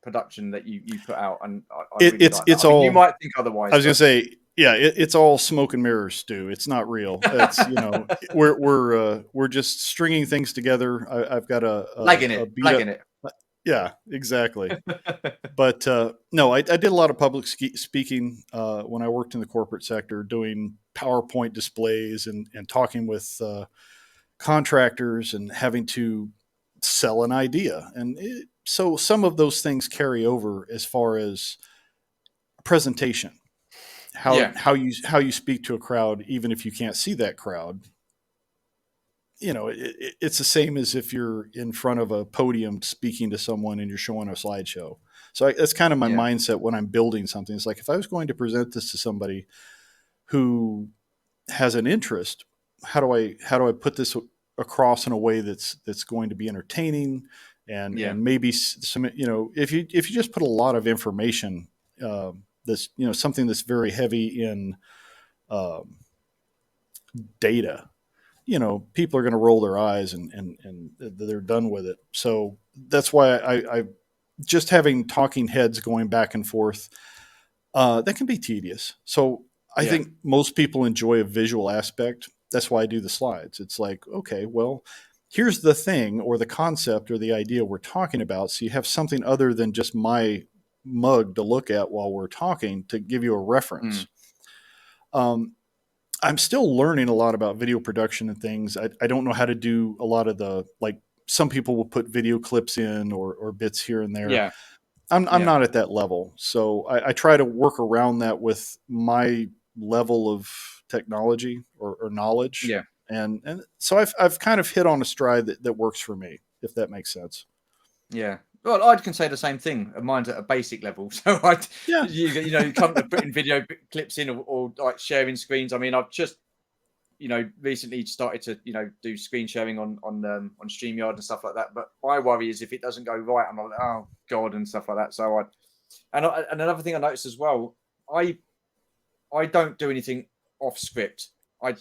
production that you put out, and I It, really it's like that. it's I mean, you all. might think I otherwise, was gonna but say, yeah, it's all smoke and mirrors, Stu. It's not real. It's we're just stringing things together. I've got a beat up. blagging it. Yeah, exactly. But no, I did a lot of public speaking when I worked in the corporate sector, doing PowerPoint displays and talking with contractors and having to sell an idea. So some of those things carry over as far as presentation, how Yeah, how you speak to a crowd, even if you can't see that crowd. It's the same as if you're in front of a podium speaking to someone and you're showing a slideshow. So that's kind of my yeah, mindset when I'm building something. It's like if I was going to present this to somebody who has an interest, how do I put this across in a way that's going to be entertaining yeah, and maybe some, if you just put a lot of information, that's something that's very heavy in um, data, people are going to roll their eyes and they're done with it. So that's why I just having talking heads going back and forth, that can be tedious. So I yeah, think most people enjoy a visual aspect. That's why I do the slides. It's like, okay, well, here's the thing or the concept or the idea we're talking about. So you have something other than just my mug to look at while we're talking to give you a mm, reference. Um, I'm still learning a lot about video production and things. I don't know how to do a lot of the, like, some people will put video clips in or bits here and there. yeah, I'm yeah, not at that level. So I try to work around that with my level of technology or knowledge. yeah. And so I've kind of hit on a stride that works for me, if that makes sense. Yeah. Well, I can say the same thing. Mine's at a basic level. So Yeah. you come to putting video clips in or like sharing screens. I mean, I've just, recently started to, do screen sharing on StreamYard and stuff like that. But my worry is if it doesn't go right, I'm like, oh God, and stuff like that. So and another thing I noticed as well, I I don't do anything off script.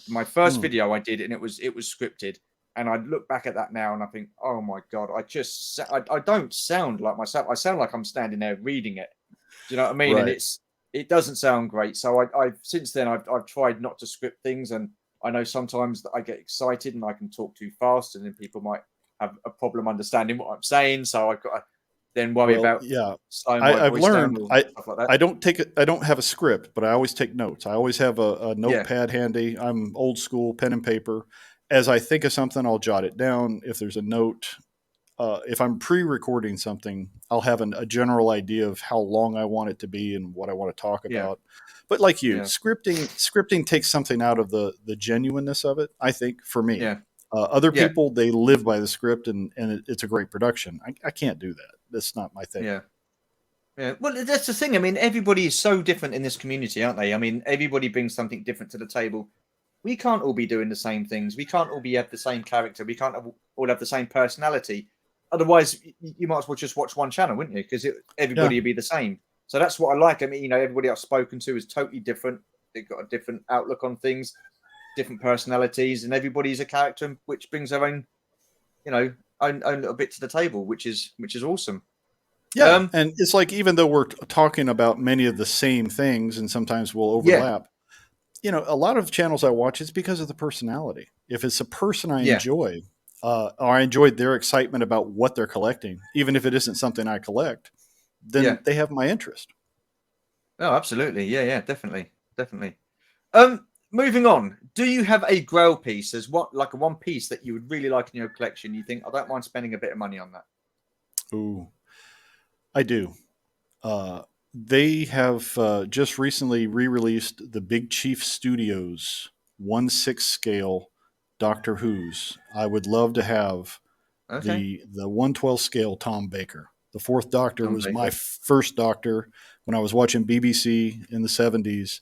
My first Mm, video I did, and it was scripted. And I look back at that now, and I think, oh my god, I don't sound like myself. I sound like I'm standing there reading it. Do you know what I mean? And right. it doesn't sound great. So I've since then I've tried not to script things, and I know sometimes that I get excited and I can talk too fast, and then people might have a problem understanding what I'm saying. So I've got to then worry Well, about yeah, slowing my I've voice down learned or I stuff like that. I don't take it. I don't have a script, but I always take notes. I always have a Yeah, notepad handy. I'm old school, pen and paper. As I think of something, I'll jot it down. If there's a note, if I'm pre-recording something, I'll have a general idea of how long I want it to be and what I want to talk yeah, about. But like you, yeah, scripting takes something out of the genuineness of it. I think for me, yeah, other yeah, people they live by the script and it's a great production. I can't do that. That's not my thing. yeah. Yeah, well, that's the thing. I mean, everybody is so different in this community, aren't they? I mean, everybody brings something different to the table. We can't all be doing the same things. We can't all be have the same character. We can't all have the same personality. Otherwise, you might as well just watch one channel, wouldn't you? Because Yeah. everybody would be the same. So that's what I like. I mean, everybody I've spoken to is totally different. They've got a different outlook on things, different personalities, and everybody's a character, which brings their own, own little bit to the table, which is awesome. Yeah, Um, and it's like even though we're talking about many of the same things and sometimes we'll yeah, overlap, a lot of channels I watch it's because of the personality. If it's a person I yeah, enjoy, or I enjoyed their excitement about what they're collecting, even if it isn't something I collect, yeah. then they have my interest. Oh, absolutely. Yeah, yeah, definitely. Definitely. Moving on. Do you have a grail piece as what like a one piece that you would really like in your collection? You think I don't mind spending a bit of money on that? Ooh, I do. Uh, they have just recently re-released the Big Chief Studios 1/6 scale Doctor Who's. I would love to have Okay. the 1/12 scale Tom Baker. The Fourth Doctor was my first Doctor when I was watching BBC in the 70s.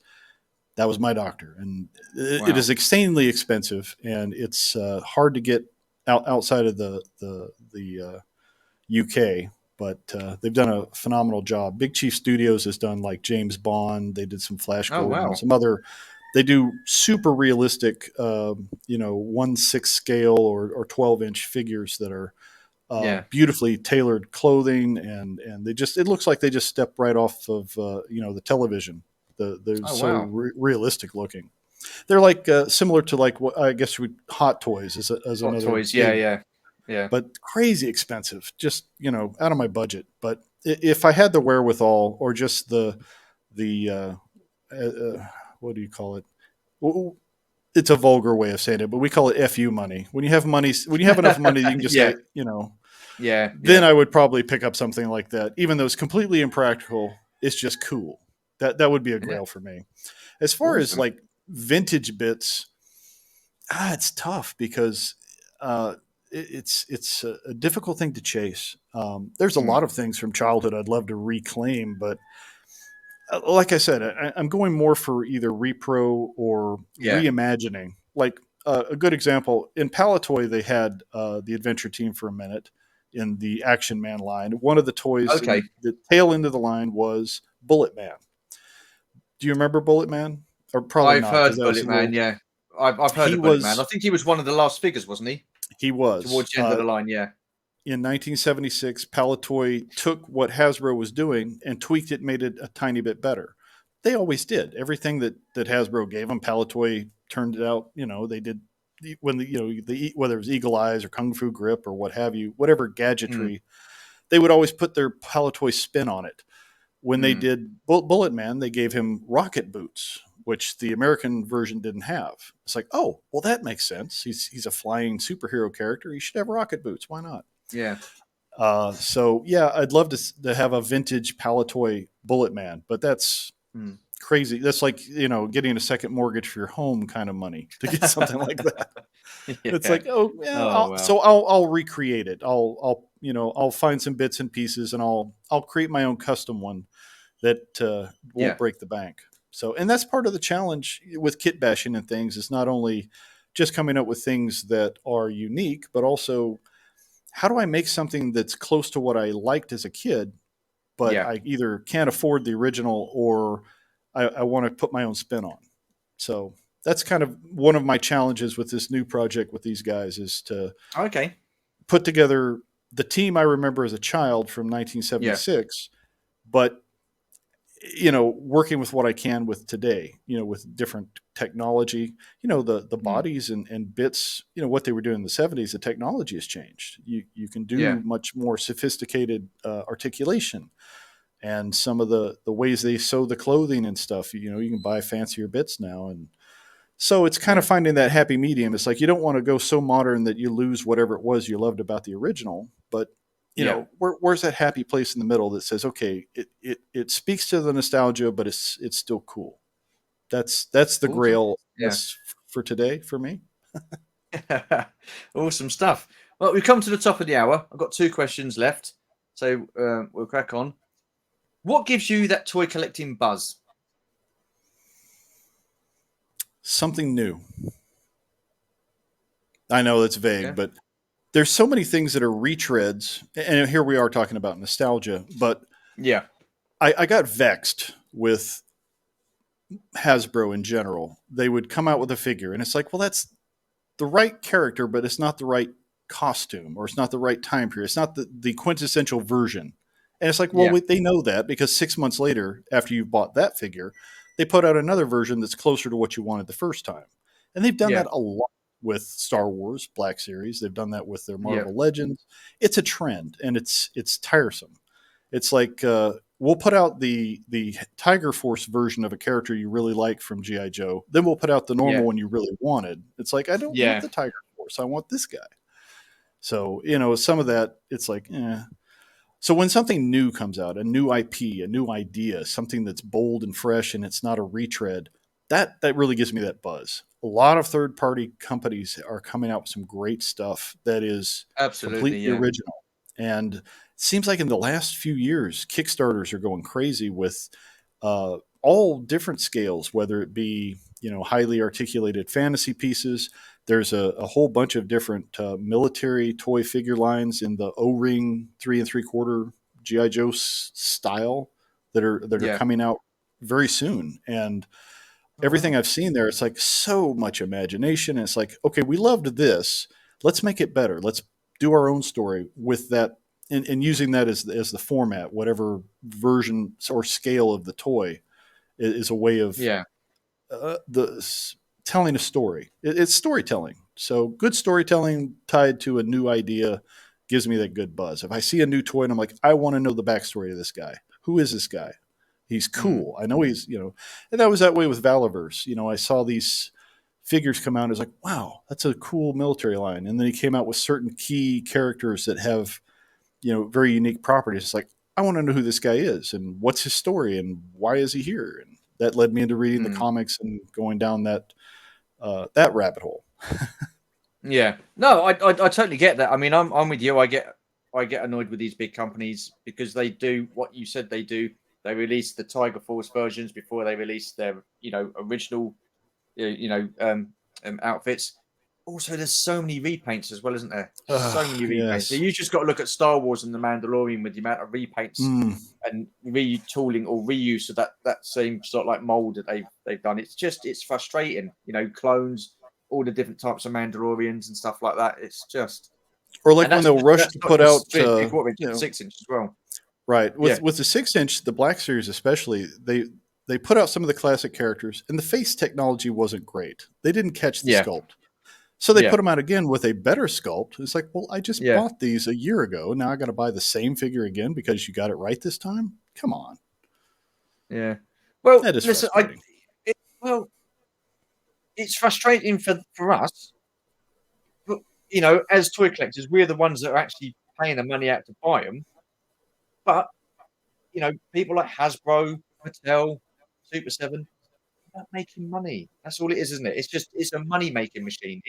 That was my Doctor, and it is insanely expensive, and it's hard to get outside of the UK. But they've done a phenomenal job. Big Chief Studios has done like James Bond. They did some Flash Gordon, some other. They do super realistic, 1/6 scale or 12-inch figures that are beautifully tailored clothing, and it looks like they just stepped right off of the television. They're realistic looking. They're like similar to like what I guess Hot Toys as Hot another Toys, yeah. But crazy expensive, just out of my budget. But if I had the wherewithal, or just the what do you call it? Well, it's a vulgar way of saying it, but we call it FU money. When you have money, when you have enough money, you can just say, then I would probably pick up something like that, even though it's completely impractical. It's just cool. That would be a grail for me. As far as like vintage bits, it's tough because it's a difficult thing to chase. There's a lot of things from childhood I'd love to reclaim, but like I said, I'm going more for either repro or reimagining. Like a good example in Palatoy, they had the Adventure Team for a minute in the Action Man line. One of the toys, the tail end of the line was Bullet Man. Do you remember Bullet Man? Or probably I've not. heard Bullet Man. Yeah, I've heard of Bullet Man. I think he was one of the last figures, wasn't he? He was towards the end of the line. Yeah. In 1976, Palatoy took what Hasbro was doing and tweaked it, made it a tiny bit better. They always did. Everything that Hasbro gave them, Palatoy turned it out. They did when whether it was Eagle Eyes or Kung Fu Grip or what have you, whatever gadgetry, they would always put their Palatoy spin on it. When they did Bullet Man, they gave him rocket boots, which the American version didn't have. It's like, oh, well, that makes sense. He's a flying superhero character. He should have rocket boots. Why not? Yeah. So yeah, I'd love to have a vintage Palatoy Bullet Man, but that's crazy. That's like getting a second mortgage for your home kind of money to get something like that. It's like, so I'll recreate it. I'll find some bits and pieces, and I'll create my own custom one that won't break the bank. So, and that's part of the challenge with kit bashing and things, is not only just coming up with things that are unique, but also how do I make something that's close to what I liked as a kid, but I either can't afford the original or I want to put my own spin on. So that's kind of one of my challenges with this new project with these guys, is to put together the team I remember as a child from 1976, but working with what I can with today, with different technology, the bodies and bits, what they were doing in the 70s, the technology has changed. You can do much more sophisticated articulation, and some of the ways they sew the clothing and stuff, you can buy fancier bits now. And so it's kind of finding that happy medium. It's like, you don't want to go so modern that you lose whatever it was you loved about the original, but where's that happy place in the middle that says, okay, it speaks to the nostalgia, but it's still cool. That's the grail for today for me. Awesome stuff. Well, we've come to the top of the hour. I've got 2 questions left, so we'll crack on. What gives you that toy collecting buzz? Something new. I know that's vague, but there's so many things that are retreads, and here we are talking about nostalgia, but I got vexed with Hasbro in general. They would come out with a figure, and it's like, well, that's the right character, but it's not the right costume, or it's not the right time period. It's not the quintessential version. And it's like, well, they know that, because 6 months later, after you've bought that figure, they put out another version that's closer to what you wanted the first time. And they've done that a lot with Star Wars Black Series. They've done that with their Marvel Legends. It's a trend, and it's tiresome. It's like, we'll put out the Tiger Force version of a character you really like from G.I. Joe. Then we'll put out the normal one you really wanted. It's like, I don't want the Tiger Force. I want this guy. So, some of that, it's like, So when something new comes out, a new IP, a new idea, something that's bold and fresh, and it's not a retread, that really gives me that buzz. A lot of third-party companies are coming out with some great stuff that is completely original. And seems like in the last few years, Kickstarters are going crazy with all different scales, whether it be highly articulated fantasy pieces. There's a whole bunch of different military toy figure lines in the O-ring 3 3/4 GI Joe style that are Yeah. coming out very soon. And everything I've seen there, it's like so much imagination. And it's like, okay, we loved this. Let's make it better. Let's do our own story with that, and using that as the format, whatever version or scale of the toy is a way of Yeah. telling a story. It's storytelling. So good storytelling tied to a new idea gives me that good buzz. If I see a new toy and I'm like, I want to know the backstory of this guy. Who is this guy? He's cool. I know he's, and that was that way with Valaverse. I saw these figures come out. I was like, wow, that's a cool military line. And then he came out with certain key characters that have, very unique properties. It's like, I want to know who this guy is and what's his story and why is he here? And that led me into reading the comics and going down that rabbit hole. Yeah. No, I totally get that. I mean, I'm with you. I get annoyed with these big companies because they do what you said they do. They release the Tiger Force versions before they release their, original, outfits. Also, there's so many repaints as well, isn't there? So many repaints. Yes. So you just got to look at Star Wars and The Mandalorian with the amount of repaints and retooling or reuse of that same sort of like mold that they've done. It's frustrating. Clones, all the different types of Mandalorians and stuff like that. It's just or like when they'll rush to put out 6 inch as well. Right. With the 6 inch, the Black Series especially, they put out some of the classic characters, and the face technology wasn't great. They didn't catch the sculpt. So they put them out again with a better sculpt. It's like, well, I just bought these a year ago. Now I got to buy the same figure again because you got it right this time? Come on. Yeah. Well, that is listen, frustrating. it's frustrating for us. But, as toy collectors, we're the ones that are actually paying the money out to buy them. But, people like Hasbro, Mattel, Super 7, not making money. That's all it is, isn't it? It's a money-making machine.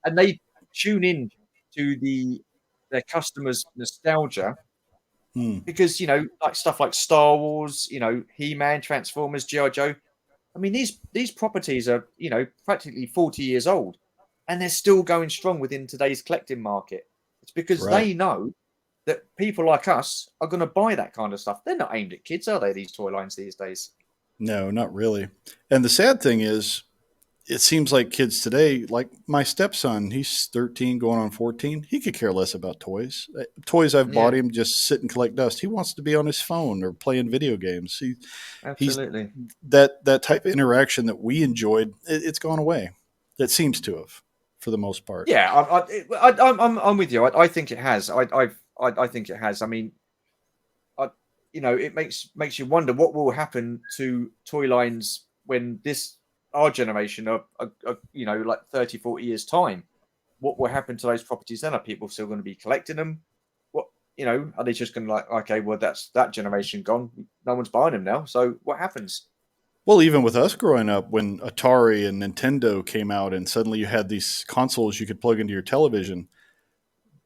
And they tune in to their customers' nostalgia because, like stuff like Star Wars, He-Man, Transformers, G.I. Joe. I mean, these properties are, practically 40 years old, and they're still going strong within today's collecting market. It's because they know that people like us are going to buy that kind of stuff. They're not aimed at kids, are they, these toy lines these days? No, not really. And the sad thing is, it seems like kids today, like my stepson, he's 13 going on 14. He could care less about toys. Toys I've bought him just sit and collect dust. He wants to be on his phone or playing video games. Absolutely. That type of interaction that we enjoyed, it's gone away. It seems to have, for the most part. Yeah, I'm with you. I think it has. I think it has. I mean, it makes you wonder what will happen to toy lines when our generation are like 30, 40 years time. What will happen to those properties then? Are people still going to be collecting them? What, are they just going to like, okay, well, that's that generation gone. No one's buying them now. So what happens? Well, even with us growing up, when Atari and Nintendo came out and suddenly you had these consoles you could plug into your television,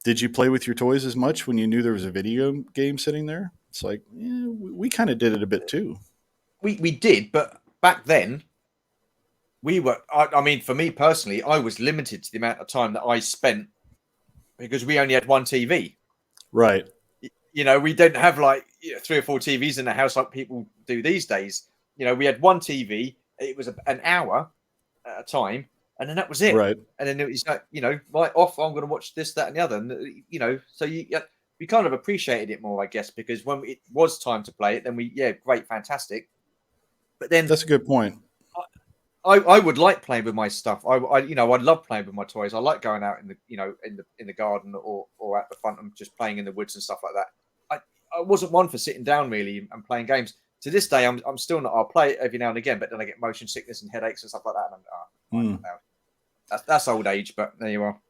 did you play with your toys as much when you knew there was a video game sitting there? It's like, we kind of did it a bit too. We did, but back then, I mean, for me personally, I was limited to the amount of time that I spent because we only had one TV. Right. We don't have like 3 or 4 TVs in the house like people do these days. We had one TV. It was an hour at a time, and then that was it. Right. And then it was like, right off, I'm going to watch this, that, and the other. And, so we kind of appreciated it more, I guess, because when it was time to play it, then great, fantastic. But then that's a good point. I would like playing with my stuff. I love playing with my toys. I like going out in the garden or at the front and just playing in the woods and stuff like that. I wasn't one for sitting down really and playing games. To this day, I'm still not. I'll play it every now and again, but then I get motion sickness and headaches and stuff like that. And that's old age, but there you are.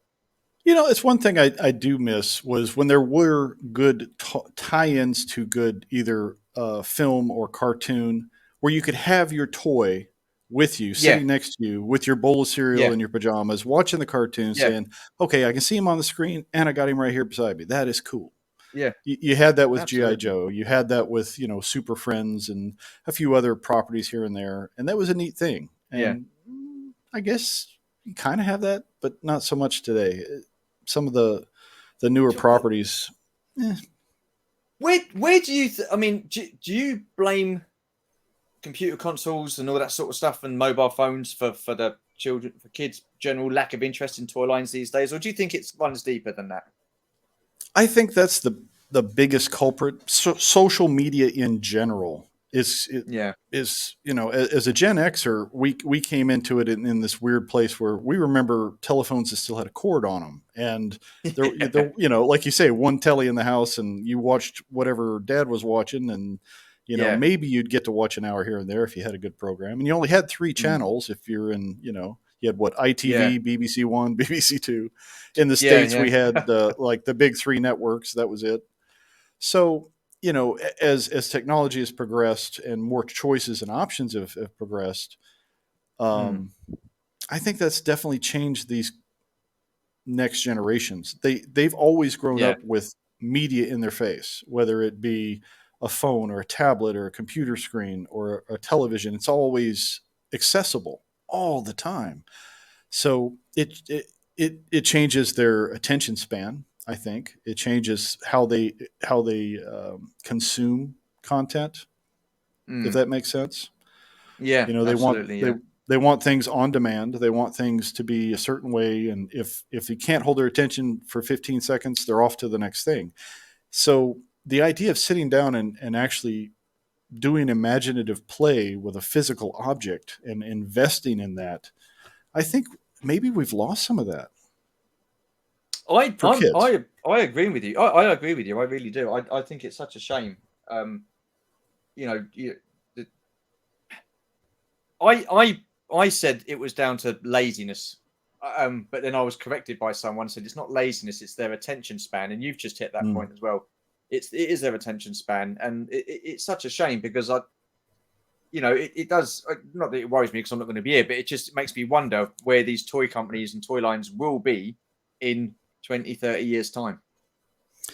It's one thing I do miss was when there were good tie-ins to good either film or cartoon where you could have your toy with you, sitting next to you with your bowl of cereal in your pajamas, watching the cartoon, saying, okay, I can see him on the screen and I got him right here beside me. That is cool. Yeah, You had that with GI absolutely. Joe. You had that with Super Friends and a few other properties here and there, and that was a neat thing. Yeah. And I guess you kind of have that, but not so much today. Some of the newer properties. eh, Where do you? I mean, do you blame computer consoles and all that sort of stuff and mobile phones for the children, for kids' general lack of interest in toy lines these days, or do you think it's runs deeper than that? I think that's the biggest culprit. Social media in general Yeah. is as a Gen Xer, we came into it in this weird place where we remember telephones that still had a cord on them, and there like you say, one telly in the house, and you watched whatever Dad was watching, and Yeah. maybe you'd get to watch an hour here and there if you had a good program, and you only had three Mm. channels if you're in you had what, Yeah. ITV, BBC One, BBC Two. In the Yeah. States, we had like the big three networks. That was it. So, as technology has progressed and more choices and options have progressed, Mm. um, I think that's definitely changed these next generations. They've always grown Yeah. up with media in their face, whether it be a phone or a tablet or a computer screen or a television. It's always accessible all the time. So it changes their attention span. I think it changes how they consume content, if Mm. that makes sense. Yeah. They want Absolutely. they Yeah. they want things on demand. They want things to be a certain way, and if you can't hold their attention for 15 seconds, they're off to the next thing. So the idea of sitting down and actually doing imaginative play with a physical object and investing in that, I think maybe we've lost some of that I for I'm kids. I agree with you. I agree with you. I really do. I think it's such a shame. Um, you know, you, the, I said it was down to laziness, but then I was corrected by someone said it's not laziness, it's their attention span, and you've just hit that Mm. point as well. It is their attention span, and it's such a shame because it does not that it worries me because I'm not going to be here, but it just makes me wonder where these toy companies and toy lines will be in 20, 30 years time.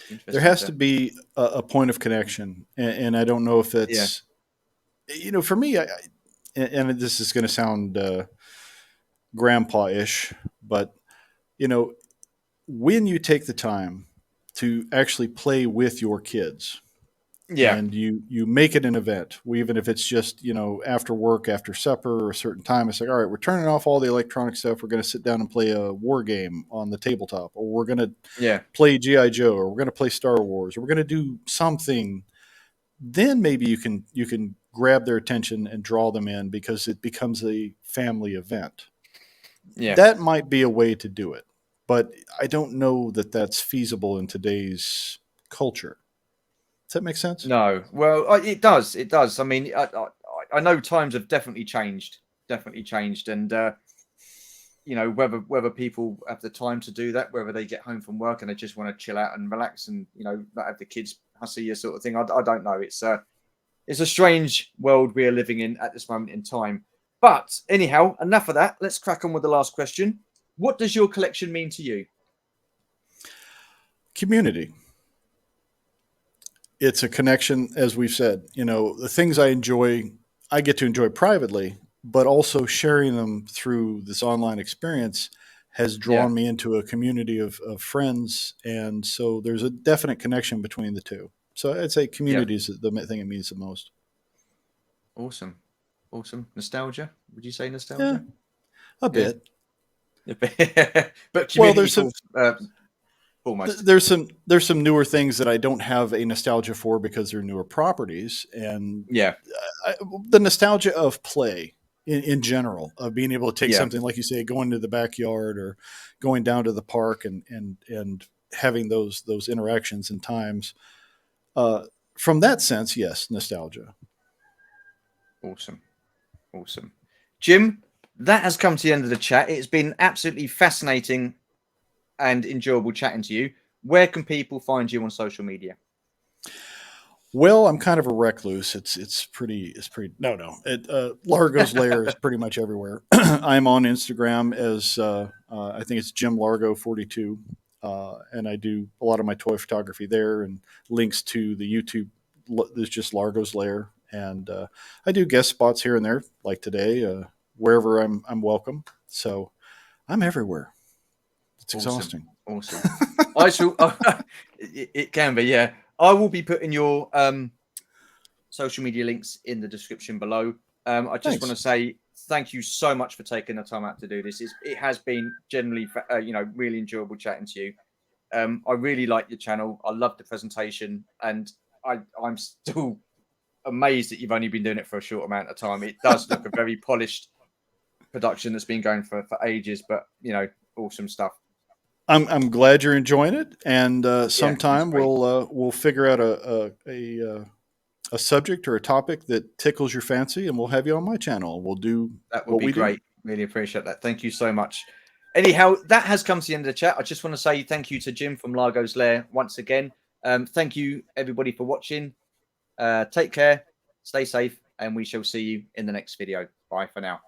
There Interesting has to to be a point of connection, and I don't know if yeah it's for me. And this is going to sound grandpa-ish, but you know, when you take the time to actually play with your kids yeah and you make it an event, even if it's just after work, after supper, or a certain time, it's like, all right, we're turning off all the electronic stuff. We're going to sit down and play a war game on the tabletop, or we're going to yeah play GI Joe, or we're going to play Star Wars, or we're going to do something. Then maybe you can grab their attention and draw them in because it becomes a family event. yeah That might be a way to do it, but I don't know that that's feasible in today's culture. Does that make sense? No, well, it does. It does. I mean, I know times have definitely changed, and whether people have the time to do that, whether they get home from work and they just want to chill out and relax, and not have the kids hustle you sort of thing. I don't know. It's a strange world we are living in at this moment in time. But anyhow, enough of that. Let's crack on with the last question. What does your collection mean to you? Community. It's a connection, as we've said. The things I enjoy, I get to enjoy privately, but also sharing them through this online experience has Yeah, drawn me into a community of friends. And so there's a definite connection between the two. So I'd say yeah, community is the thing it means the most. awesome, awesome. Nostalgia? Would you say Yeah, nostalgia? a Yeah. bit. But Well, community for foremost. there's some newer things that I don't have a nostalgia for because they're newer properties, and Yeah, I, the nostalgia of play in general, of being able to take yeah, something like you say, going to the backyard or going down to the park and having those interactions and times. Uh, from that sense, yes, nostalgia. awesome, awesome. Jim, that has come to the end of the chat. It's been absolutely fascinating and enjoyable chatting to you. Where can people find you on social media? Well, I'm kind of a recluse. It's pretty no. Largo's Lair is pretty much everywhere. I'm on Instagram as I think it's Jim Largo 42. and I do a lot of my toy photography there, and links to the YouTube. There's just Largo's Lair, and I do guest spots here and there, like today, wherever I'm welcome. So I'm everywhere. It's exhausting. Awesome. I shall. It can be, yeah. I will be putting your social media links in the description below. I just want to say thank you so much for taking the time out to do this. It has been generally, really enjoyable chatting to you. I really like your channel. I love the presentation, and I'm still amazed that you've only been doing it for a short amount of time. It does look a very polished production that's been going for ages, but awesome stuff. I'm glad you're enjoying it, and sometime we'll figure out a subject or a topic that tickles your fancy, and we'll have you on my channel. We'll do that. Would be great. Really appreciate that. Thank you so much. Anyhow, that has come to the end of the chat. I just want to say thank you to Jim from Largo's Lair once again. Thank you everybody for watching. Take care, stay safe, and we shall see you in the next video. Bye for now.